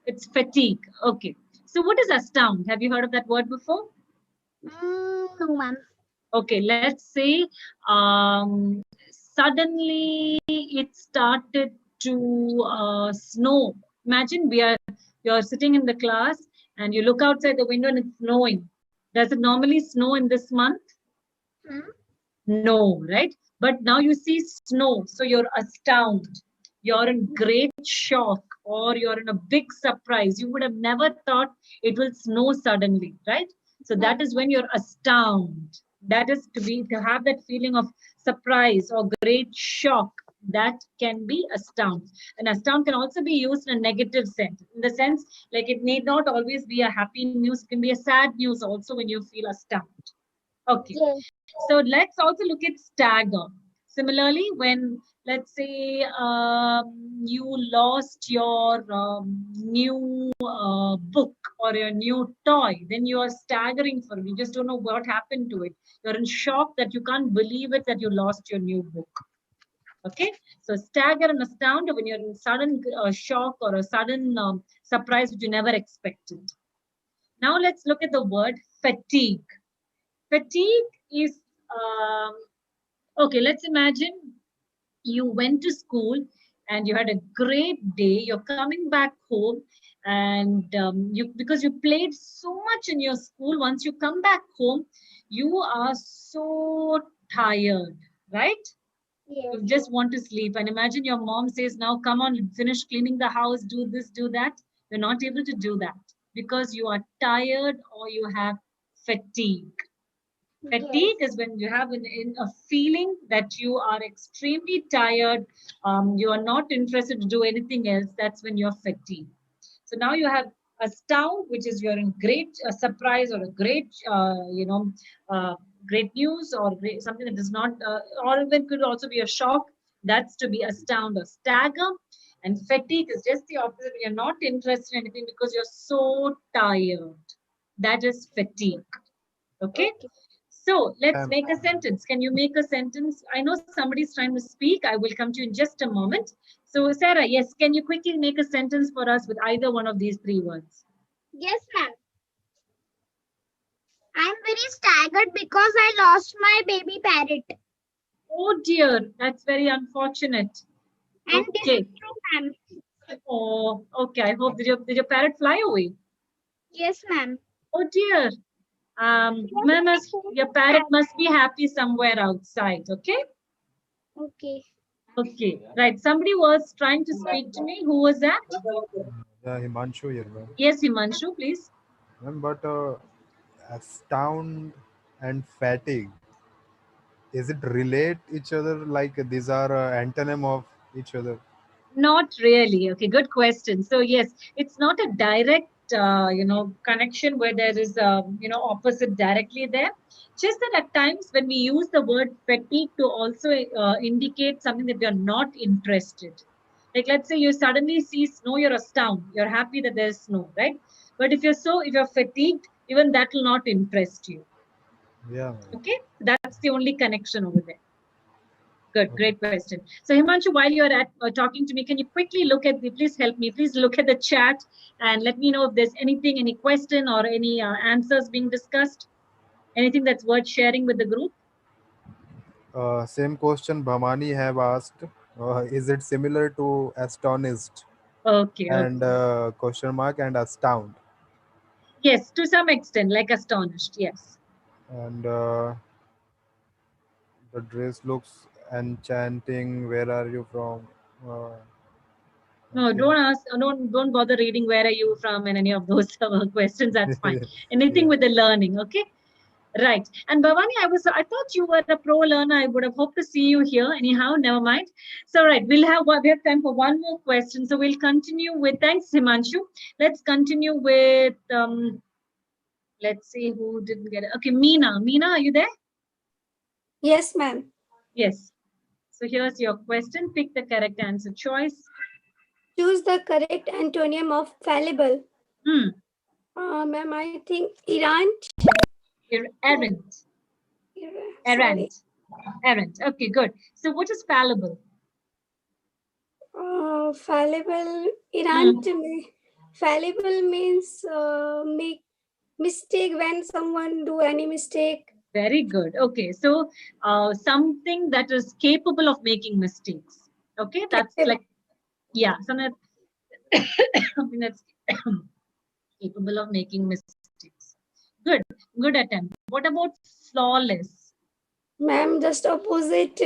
It's fatigue. Okay. So what is astound? Have you heard of that word before? No, ma'am. Okay, let's say suddenly it started to snow. Imagine you're sitting in the class and you look outside the window and it's snowing. Does it normally snow in this month? No, right? But now you see snow, so you're astounded. You're in great shock, or you're in a big surprise. You would have never thought it will snow suddenly, right? So that is when you're astounded. That is to have that feeling of surprise or great shock. That can be astound. And astound can also be used in a negative sense, in the sense like it need not always be a happy news. It can be a sad news also when you feel astounded. Okay. Yes. So let's also look at stagger. Similarly, when let's say you lost your new book or your new toy, then you are staggering for it. You just don't know what happened to it. You're in shock that you can't believe it that you lost your new book. Okay, so stagger and astound when you're in sudden shock or a sudden surprise which you never expected. Now let's look at the word fatigue. Fatigue is okay. Let's imagine you went to school and you had a great day. You're coming back home, and you because you played so much in your school. Once you come back home, you are so tired, right? Yes. You just want to sleep. And imagine your mom says, "Now come on, finish cleaning the house, do this, do that." You're not able to do that because you are tired or you have fatigue. Fatigue is when you have a feeling that you are extremely tired. You are not interested to do anything else. That's when you're fatigued. So now you have astound, which is you're in great surprise or a great, great news or something that is not, or even could also be a shock. That's to be astound or stagger. And fatigue is just the opposite. You're not interested in anything because you're so tired. That is fatigue. Okay. So let's make a sentence. Can you make a sentence? I know somebody's trying to speak. I will come to you in just a moment. So Sarah, yes, can you quickly make a sentence for us with either one of these 3 words? Yes, ma'am. I'm very staggered because I lost my baby parrot. Oh dear, that's very unfortunate. And this is Okay. true, ma'am. Oh, okay. I hope did your parrot fly away? Yes, ma'am. Oh dear. Ma'am, your parrot must be happy somewhere outside. Okay. Okay. Okay. Right. Somebody was trying to speak to me. Who was that? Yeah, Himanshu here, ma'am. Yes, Himanshu, please. Ma'am, but astound and fatigue, is it relate each other, like these are antonym of each other? Not really. Okay, good question. So yes, it's not a direct, connection where there is a, opposite directly there. Just that at times when we use the word fatigue to also indicate something that you're not interested. Like let's say you suddenly see snow, you're astounded. You're happy that there's snow, right? But if you're fatigued, even that will not interest you. Yeah. Okay, that's the only connection over there. Good, Okay. great question. So Himanshu, while you're at talking to me, can you quickly look at please help me, please look at the chat and let me know if there's anything, any question or any answers being discussed, anything that's worth sharing with the group? Same question Bhamani have asked. Is it similar to astonished Okay, and okay. question mark and astound? Yes, to some extent, like astonished, yes. And the dress looks enchanting. Where are you from? No, Okay. don't ask, don't bother reading where are you from and any of those questions, that's fine. Anything Yeah. with the learning, okay? Right. And Bhavani, I thought you were a pro learner. I would have hoped to see you here. Anyhow, never mind. So, right, we have time for one more question. So we'll continue with, thanks, Himanshu. Let's continue with, let's see who didn't get it. Okay, Meena. Meena, are you there? Yes, ma'am. Yes. So here's your question. Pick the correct answer choice. Choose the correct antonym of fallible. Hmm. Ma'am, I think Errand. Errand. Sorry. Errand. Okay, good. So what is fallible? Fallible. Errand. Fallible means make mistake when someone do any mistake. Very good. Okay, so something that is capable of making mistakes. Okay, that's like, yeah, something that's capable of making mistakes. Good, good attempt. What about flawless? Ma'am, just opposite,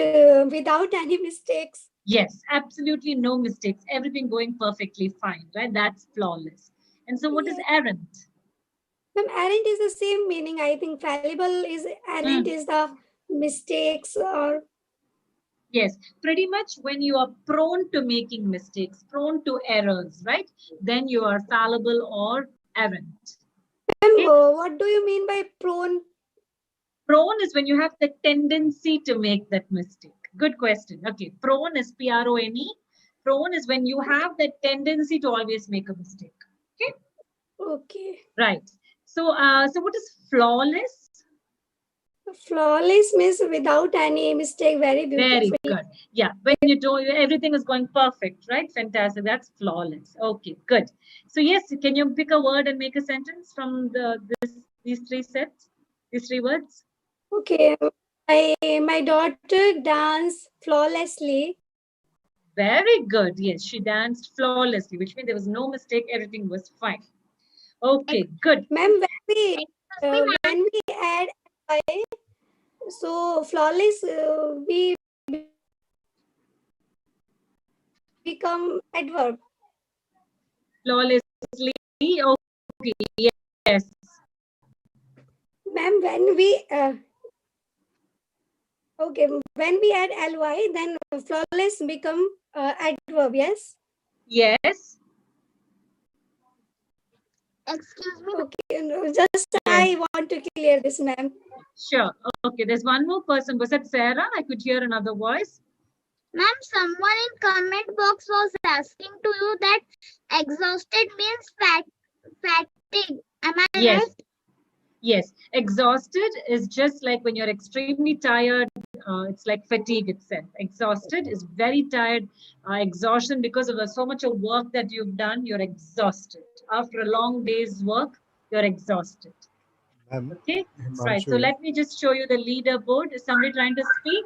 without any mistakes. Yes, absolutely no mistakes. Everything going perfectly fine, right? That's flawless. And so, what is errand? Ma'am, errand is the same meaning. I think fallible is errand is the mistakes or. Yes, pretty much when you are prone to making mistakes, prone to errors, right? Then you are fallible or errant. Ma'am, what do you mean by prone? Prone is when you have the tendency to make that mistake. Good question. Okay, prone is Prone. Prone is when you have the tendency to always make a mistake. Okay. Okay. Right. So, so what is flawless? Flawless means without any mistake. Very beautiful. Very good. Yeah, when you do, everything is going perfect, right? Fantastic. That's flawless. Okay, good. So yes, can you pick a word and make a sentence from these three sets, these three words? Okay, my daughter danced flawlessly. Very good. Yes, she danced flawlessly, which means there was no mistake. Everything was fine. Okay, good. Ma'am, when we add I, so flawless, we become adverb. Flawlessly. Okay. Yes. Ma'am, when we okay, when we add ly, then flawless become adverb. Yes. Yes. Excuse me. Okay, no, just yes. I want to clear this, ma'am. Sure. Okay, there's one more person. Was that Sarah? I could hear another voice. Ma'am, someone in comment box was asking to you that exhausted means fatigue. Am I right? Yes. Exhausted is just like when you're extremely tired. It's like fatigue itself. Exhausted is very tired. Exhaustion because of so much of work that you've done, you're exhausted. After a long day's work, you're exhausted. Okay, right. So Himanshu. let me just show you the leaderboard. Is somebody trying to speak?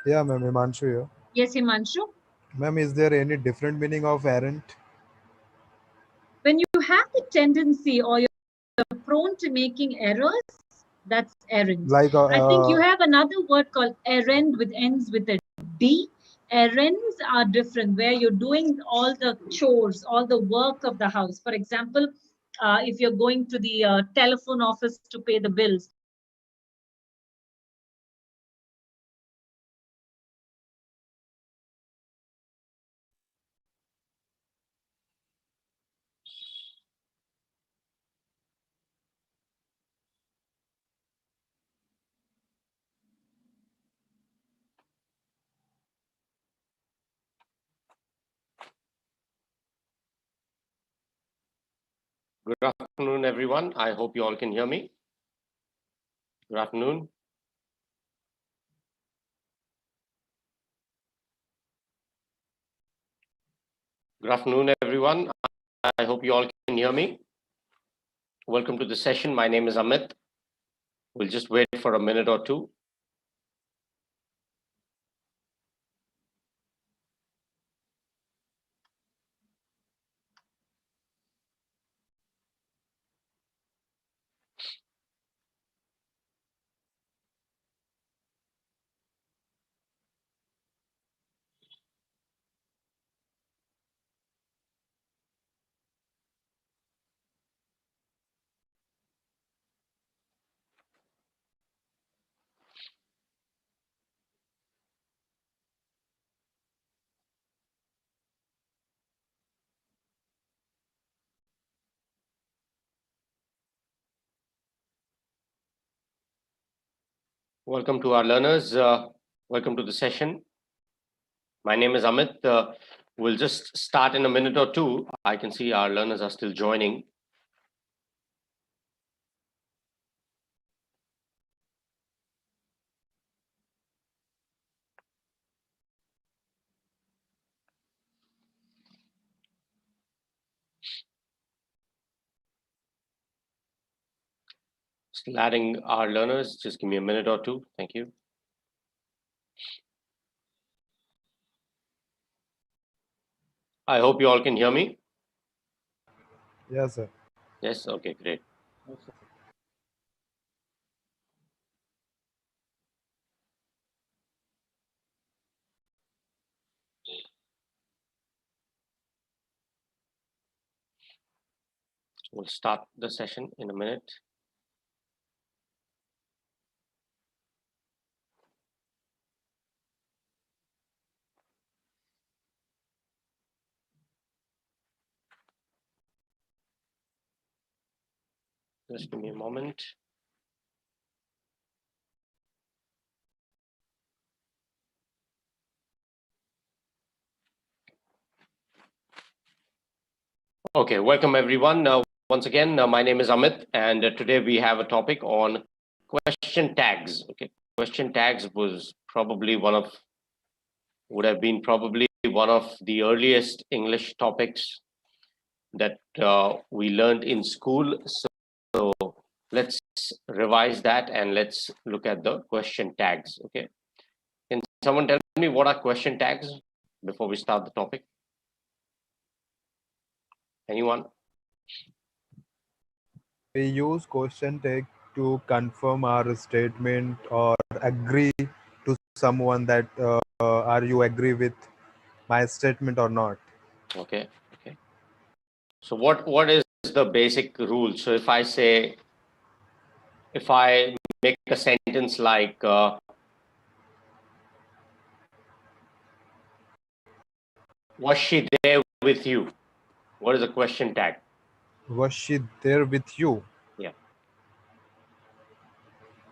Yeah, ma'am, Himanshu here. Yes, Himanshu. Ma'am, is there any different meaning of errand? When you have the tendency or you're prone to making errors, that's errand. Like I think you have another word called errand with ends with a D. Errands are different, where you're doing all the chores, all the work of the house. For example, if you're going to the telephone office to pay the bills, Good afternoon, everyone. I hope you all can hear me. Good afternoon. Good afternoon, everyone. I hope you all can hear me. Welcome to the session. My name is Amit. We'll just wait for a minute or two. Welcome to our learners. Welcome to the session. My name is Amit. We'll just start in a minute or two. I can see our learners are still joining. Still adding our learners. Just give me a minute or two. Thank you. I hope you all can hear me. Yes, sir. Yes, okay, great. We'll start the session in a minute. Just give me a moment. Okay, welcome everyone. Once again, my name is Amit, and today we have a topic on question tags. Okay, question tags would have been probably one of the earliest English topics that we learned in school. So let's revise that and let's look at the question tags. Okay, can someone tell me what are question tags before we start the topic? Anyone? We use question tag to confirm our statement or agree to someone that are you agree with my statement or not. Okay. Okay. So what is the basic rule? So if I make a sentence like was she there with you? What is the question tag? Was she there with you? Yeah.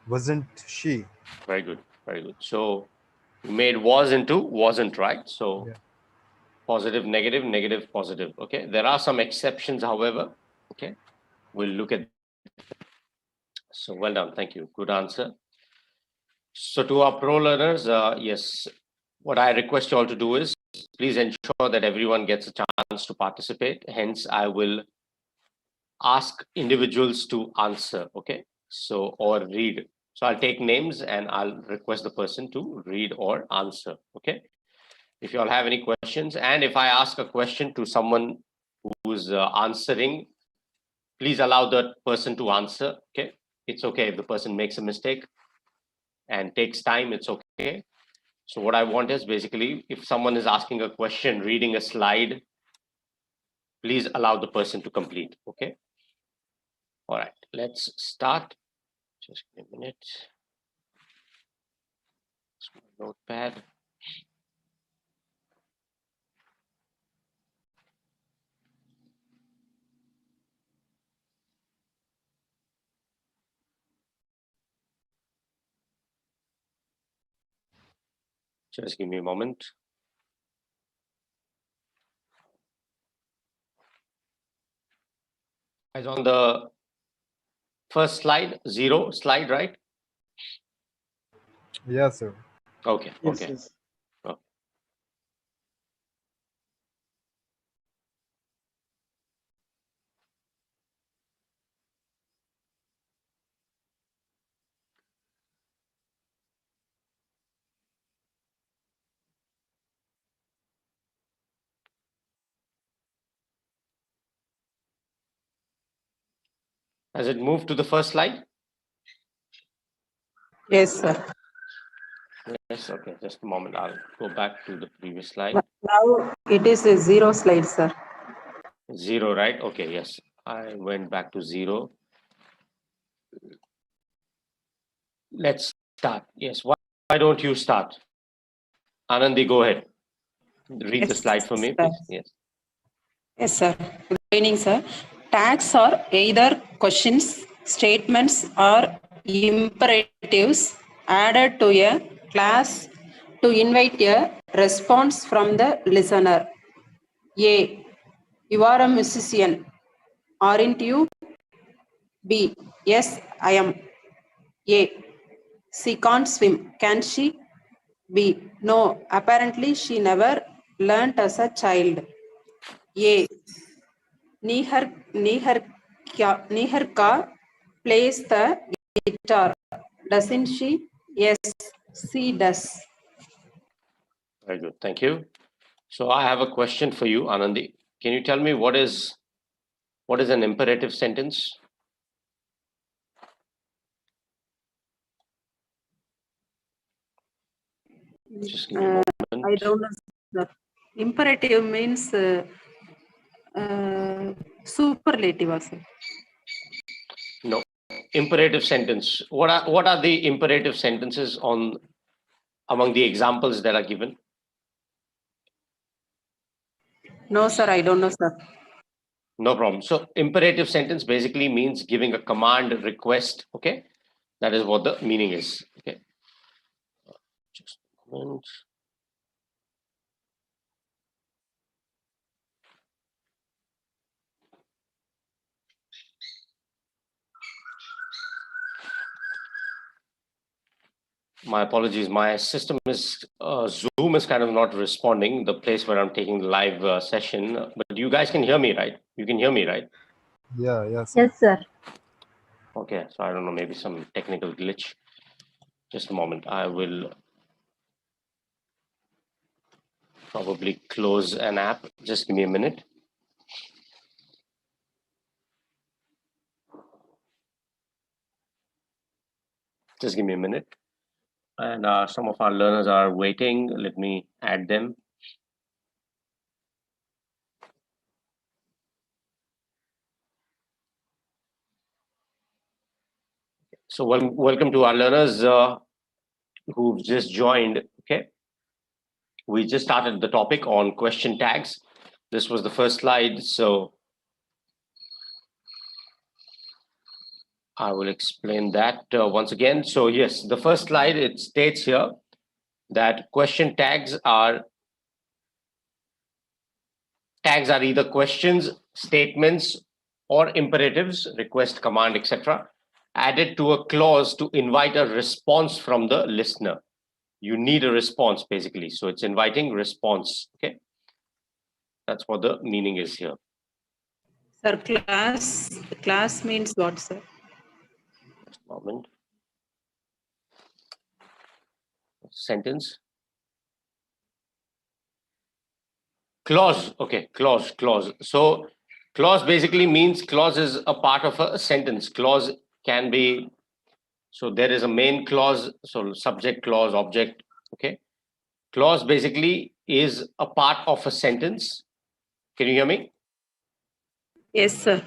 Wasn't she? Very good. Very good. So you made was into wasn't, right? So Yeah. positive, negative, negative, positive. Okay. There are some exceptions, however. Okay. We'll look at. So well done. Thank you. Good answer. So to our pro learners, yes, what I request you all to do is please ensure that everyone gets a chance to participate. Hence, I will ask individuals to answer. Okay. So, or read. So I'll take names and I'll request the person to read or answer. Okay. If you all have any questions, and if I ask a question to someone who's answering, please allow that person to answer. Okay. It's okay if the person makes a mistake and takes time, it's okay. So what I want is basically, if someone is asking a question, reading a slide, please allow the person to complete. Okay. All right, let's start. Just give me a minute. Notepad. Just give me a moment. Guys, on the first slide, 0 slide, right? Yes, sir. Okay, Yes, okay. yes. Okay. Has it moved to the first slide? Yes, sir. Yes, okay, just a moment. I'll go back to the previous slide. Now it is a 0 slide, sir. 0, right? Okay, yes. I went back to 0. Let's start. Yes, why don't you start? Anandi, go ahead. Read the Yes, slide for me, sir. please. Yes. Yes, sir. Good evening, sir. Tags are either questions, statements, or imperatives added to a class to invite a response from the listener. A. You are a musician, aren't you? B. Yes, I am. A. She can't swim, can she? B. No, apparently she never learnt as a child. A. Niharka plays the guitar, doesn't she? Yes, she does. Very good. Thank you. So I have a question for you, Anandi. Can you tell me what is an imperative sentence? Just give me a moment. I don't know. Sir. Imperative means superlative. Sir. No. Imperative sentence. What are the imperative sentences among the examples that are given? No, sir, I don't know, sir. No problem. So imperative sentence basically means giving a command, request. Okay, that is what the meaning is. Okay. Just a moment. My apologies. My system is Zoom is kind of not responding. The place where I'm taking the live session, but you guys can hear me, right? You can hear me, right? Yeah, yes. Yes, sir. Okay, so I don't know, maybe some technical glitch. Just a moment. I will probably close an app. Just give me a minute. Just give me a minute. And some of our learners are waiting. Let me add them. So welcome to our learners who've just joined. Okay, we just started the topic on question tags. This was the first slide, so I will explain that once again. So yes, the first slide, it states here that question tags are either questions, statements, or imperatives, request, command, etc., added to a clause to invite a response from the listener. You need a response basically, so it's inviting response. Okay, that's what the meaning is here. Sir, class means what, sir? Moment. Sentence. Clause. Okay, clause. So clause basically means clause is a part of a sentence. Clause can be, so there is a main clause, so subject, clause, object. Okay. Clause basically is a part of a sentence. Can you hear me? Yes, sir.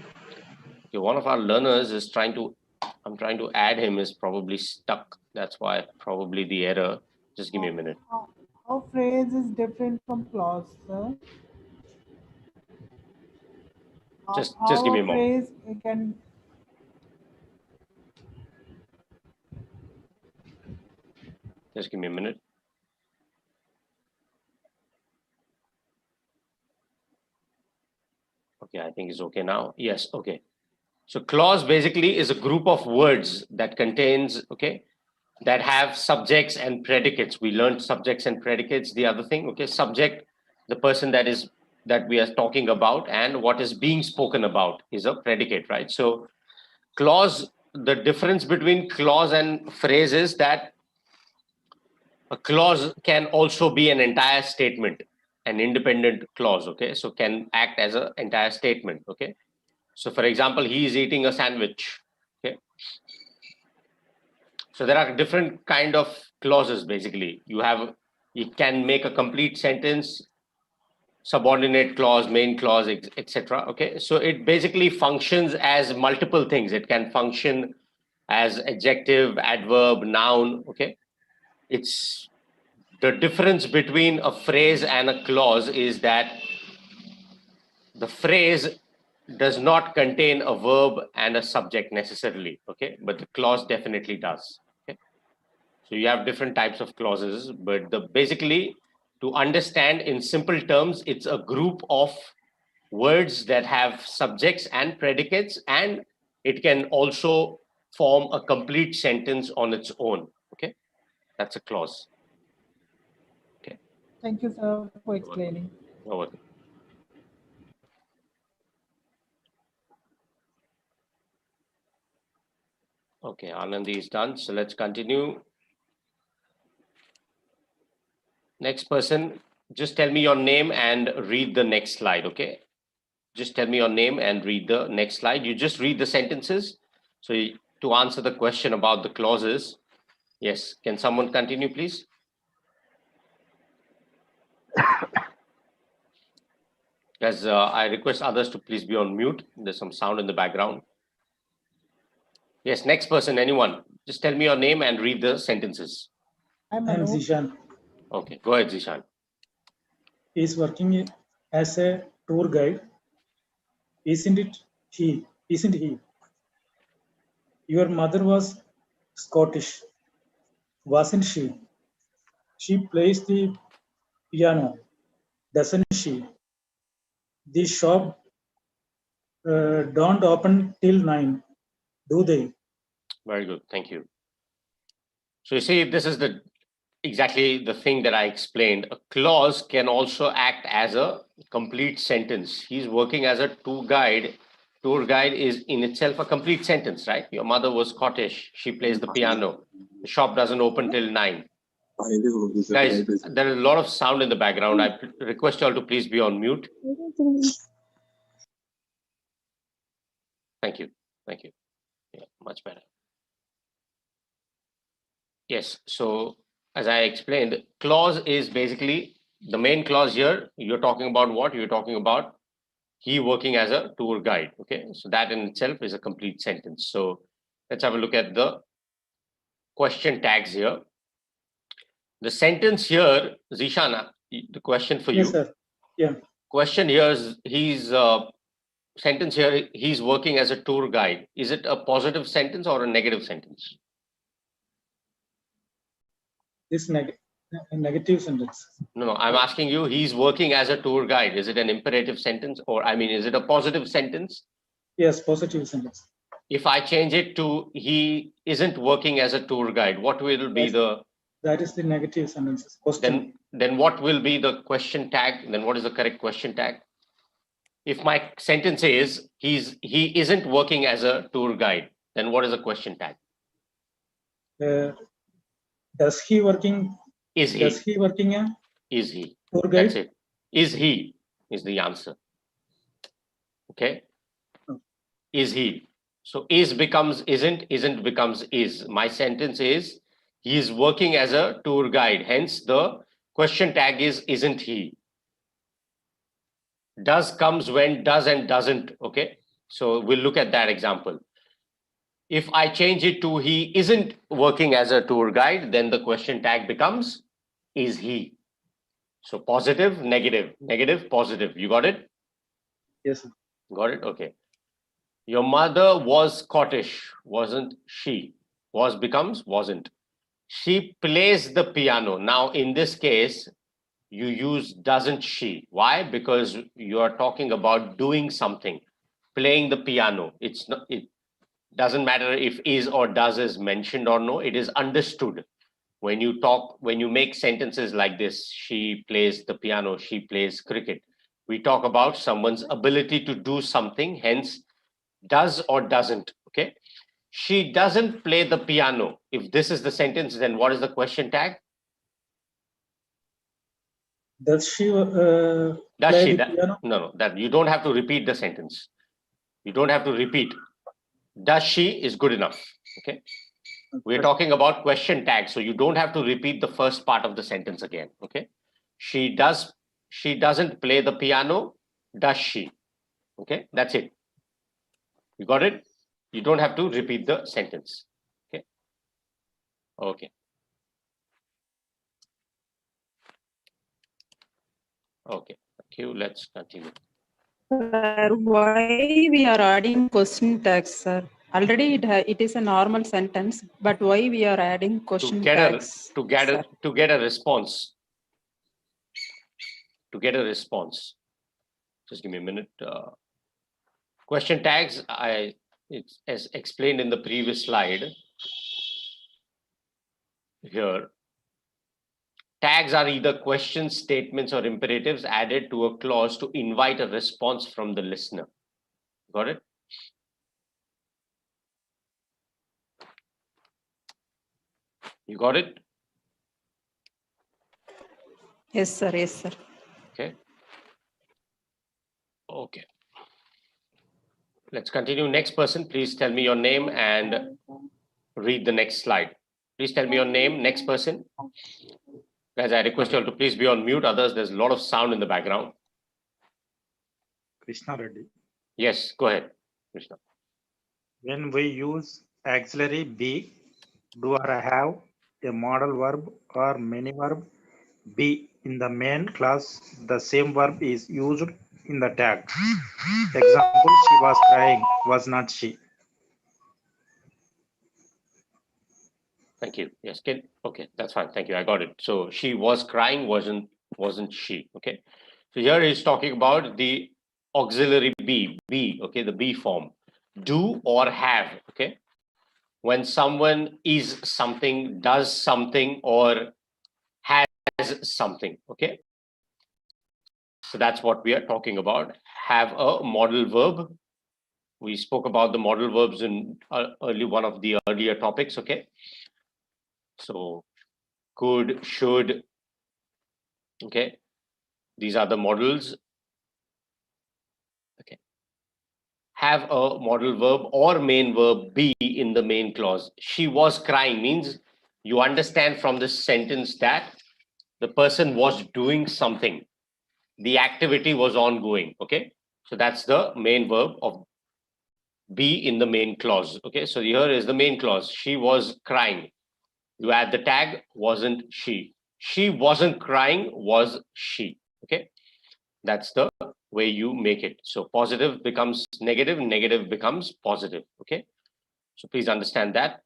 Okay, one of our learners is I'm trying to add him, is probably stuck. That's why probably the error. Just give me a minute. How phrase is different from clause, sir? Just How give me a a moment. phrase can Just give me a minute. Okay, I think it's okay now. Yes, okay. So clause basically is a group of words that contains, okay, that have subjects and predicates. We learned subjects and predicates, the other thing, okay, subject, the person that we are talking about, and what is being spoken about is a predicate, right? So clause, the difference between clause and phrase is that a clause can also be an entire statement, an independent clause, okay? So can act as an entire statement, okay? So for example, he is eating a sandwich, okay? So there are different kind of clauses basically. You can make a complete sentence, subordinate clause, main clause, etc. Okay, so it basically functions as multiple things. It can function as adjective, adverb, noun, okay? It's the difference between a phrase and a clause is that the phrase does not contain a verb and a subject necessarily, okay? But the clause definitely does, okay? So you have different types of clauses, but basically to understand in simple terms, it's a group of words that have subjects and predicates, and it can also form a complete sentence on its own, okay? That's a clause. Okay. Thank you, sir, for explaining. You're welcome. Okay, Anandi is done. So let's continue. Next person, just tell me your name and read the next slide, okay? Just tell me your name and read the next slide. You just read the sentences. So to answer the question about the clauses, yes, can someone continue, please? As I request others to please be on mute. There's some sound in the background. Yes, next person, anyone. Just tell me your name and read the sentences. I'm Zishan. Okay, go ahead, Zishan. He is working as a tour guide. Isn't it he? Isn't he? Your mother was Scottish, wasn't she? She plays the piano, doesn't she? The shop don't open till 9, do they? Very good, thank you. So you see, this is exactly the thing that I explained. A clause can also act as a complete sentence. He's working as a tour guide. Tour guide is in itself a complete sentence, right? Your mother was Scottish. She plays the piano. The shop doesn't open till 9. Guys, there is a lot of sound in the background. I request you all to please be on mute. Thank you. Thank you. Yeah, much better. Yes. So as I explained, clause is basically the main clause here. You're talking about what? You're talking about he working as a tour guide. Okay. So that in itself is a complete sentence. So let's have a look at the question tags here. The sentence here, Zishana, the question for you. Yes, sir. Yeah. Question here is sentence here, he's working as a tour guide. Is it a positive sentence or a negative sentence? This negative sentence. No, I'm asking you, he's working as a tour guide. Is it an imperative sentence, or I mean, is it a positive sentence? Yes, positive sentence. If I change it to he isn't working as a tour guide, what will be that is the negative sentence. Then what will be the question tag? Then what is the correct question tag? If my sentence is he isn't working as a tour guide, then what is the question tag? Does he working? Is he? Does he working a Is he? tour That's guide? it. Is he is the answer. Okay. Is he? So is becomes isn't, isn't becomes is. My sentence is he is working as a tour guide. Hence the question tag is isn't he. Does comes when does and doesn't. Okay. So we'll look at that example. If I change it to he isn't working as a tour guide, then the question tag becomes is he. So positive, negative, negative, positive. You got it? Yes, sir. Got it? Okay. Your mother was Scottish, wasn't she? Was becomes wasn't. She plays the piano. Now, in this case, you use doesn't she. Why? Because you are talking about doing something, playing the piano. It's not. It doesn't matter if is or does is mentioned or no. It is understood when you talk. When you make sentences like this, she plays the piano. She plays cricket. We talk about someone's ability to do something. Hence, does or doesn't. Okay. She doesn't play the piano. If this is the sentence, then what is the question tag? Does she Does play she? the piano? No, that you don't have to repeat the sentence. You don't have to repeat. Does she is good enough. Okay. We're talking about question tag, so you don't have to repeat the first part of the sentence again. Okay. She doesn't play the piano. Does she? Okay. That's it. You got it? You don't have to repeat the sentence. Okay. Okay. Okay. Thank you. Let's continue. Sir, why we are adding question tags, sir? Already it is a normal sentence, but why we are adding question tags? To get a response. To get a response. Just give me a minute. Question tags, it's as explained in the previous slide. Here, tags are either questions, statements, or imperatives added to a clause to invite a response from the listener. Got it? You got it? Yes, sir. Yes, sir. Okay. Okay. Let's continue. Next person, please tell me your name and read the next slide. Please tell me your name. Next person. Guys, I request you all to please be on mute. Others, there's a lot of sound in the background. Krishna Reddy. Yes, go ahead, Krishna. When we use auxiliary be, do or have, a modal verb or many verb be in the main class, the same verb is used in the tag. Example, she was crying, was not she. Thank you. Yes, okay, that's fine. Thank you. I got it. So she was crying, wasn't she? Okay. So here he's talking about the auxiliary be, okay, the be form. Do or have, okay? When someone is something, does something, or has something, okay? So that's what we are talking about. Have a modal verb. We spoke about the modal verbs in one of the earlier topics, okay? So could, should, okay? These are the modals. Okay. Have a modal verb or main verb be in the main clause. She was crying means you understand from this sentence that the person was doing something. The activity was ongoing. Okay. So that's the main verb of be in the main clause. Okay. So here is the main clause. She was crying. You add the tag, wasn't she. She wasn't crying, was she. Okay. That's the way you make it. So positive becomes negative, negative becomes positive. Okay. So please understand that.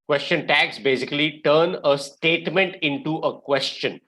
Question tags basically turn a statement into a question.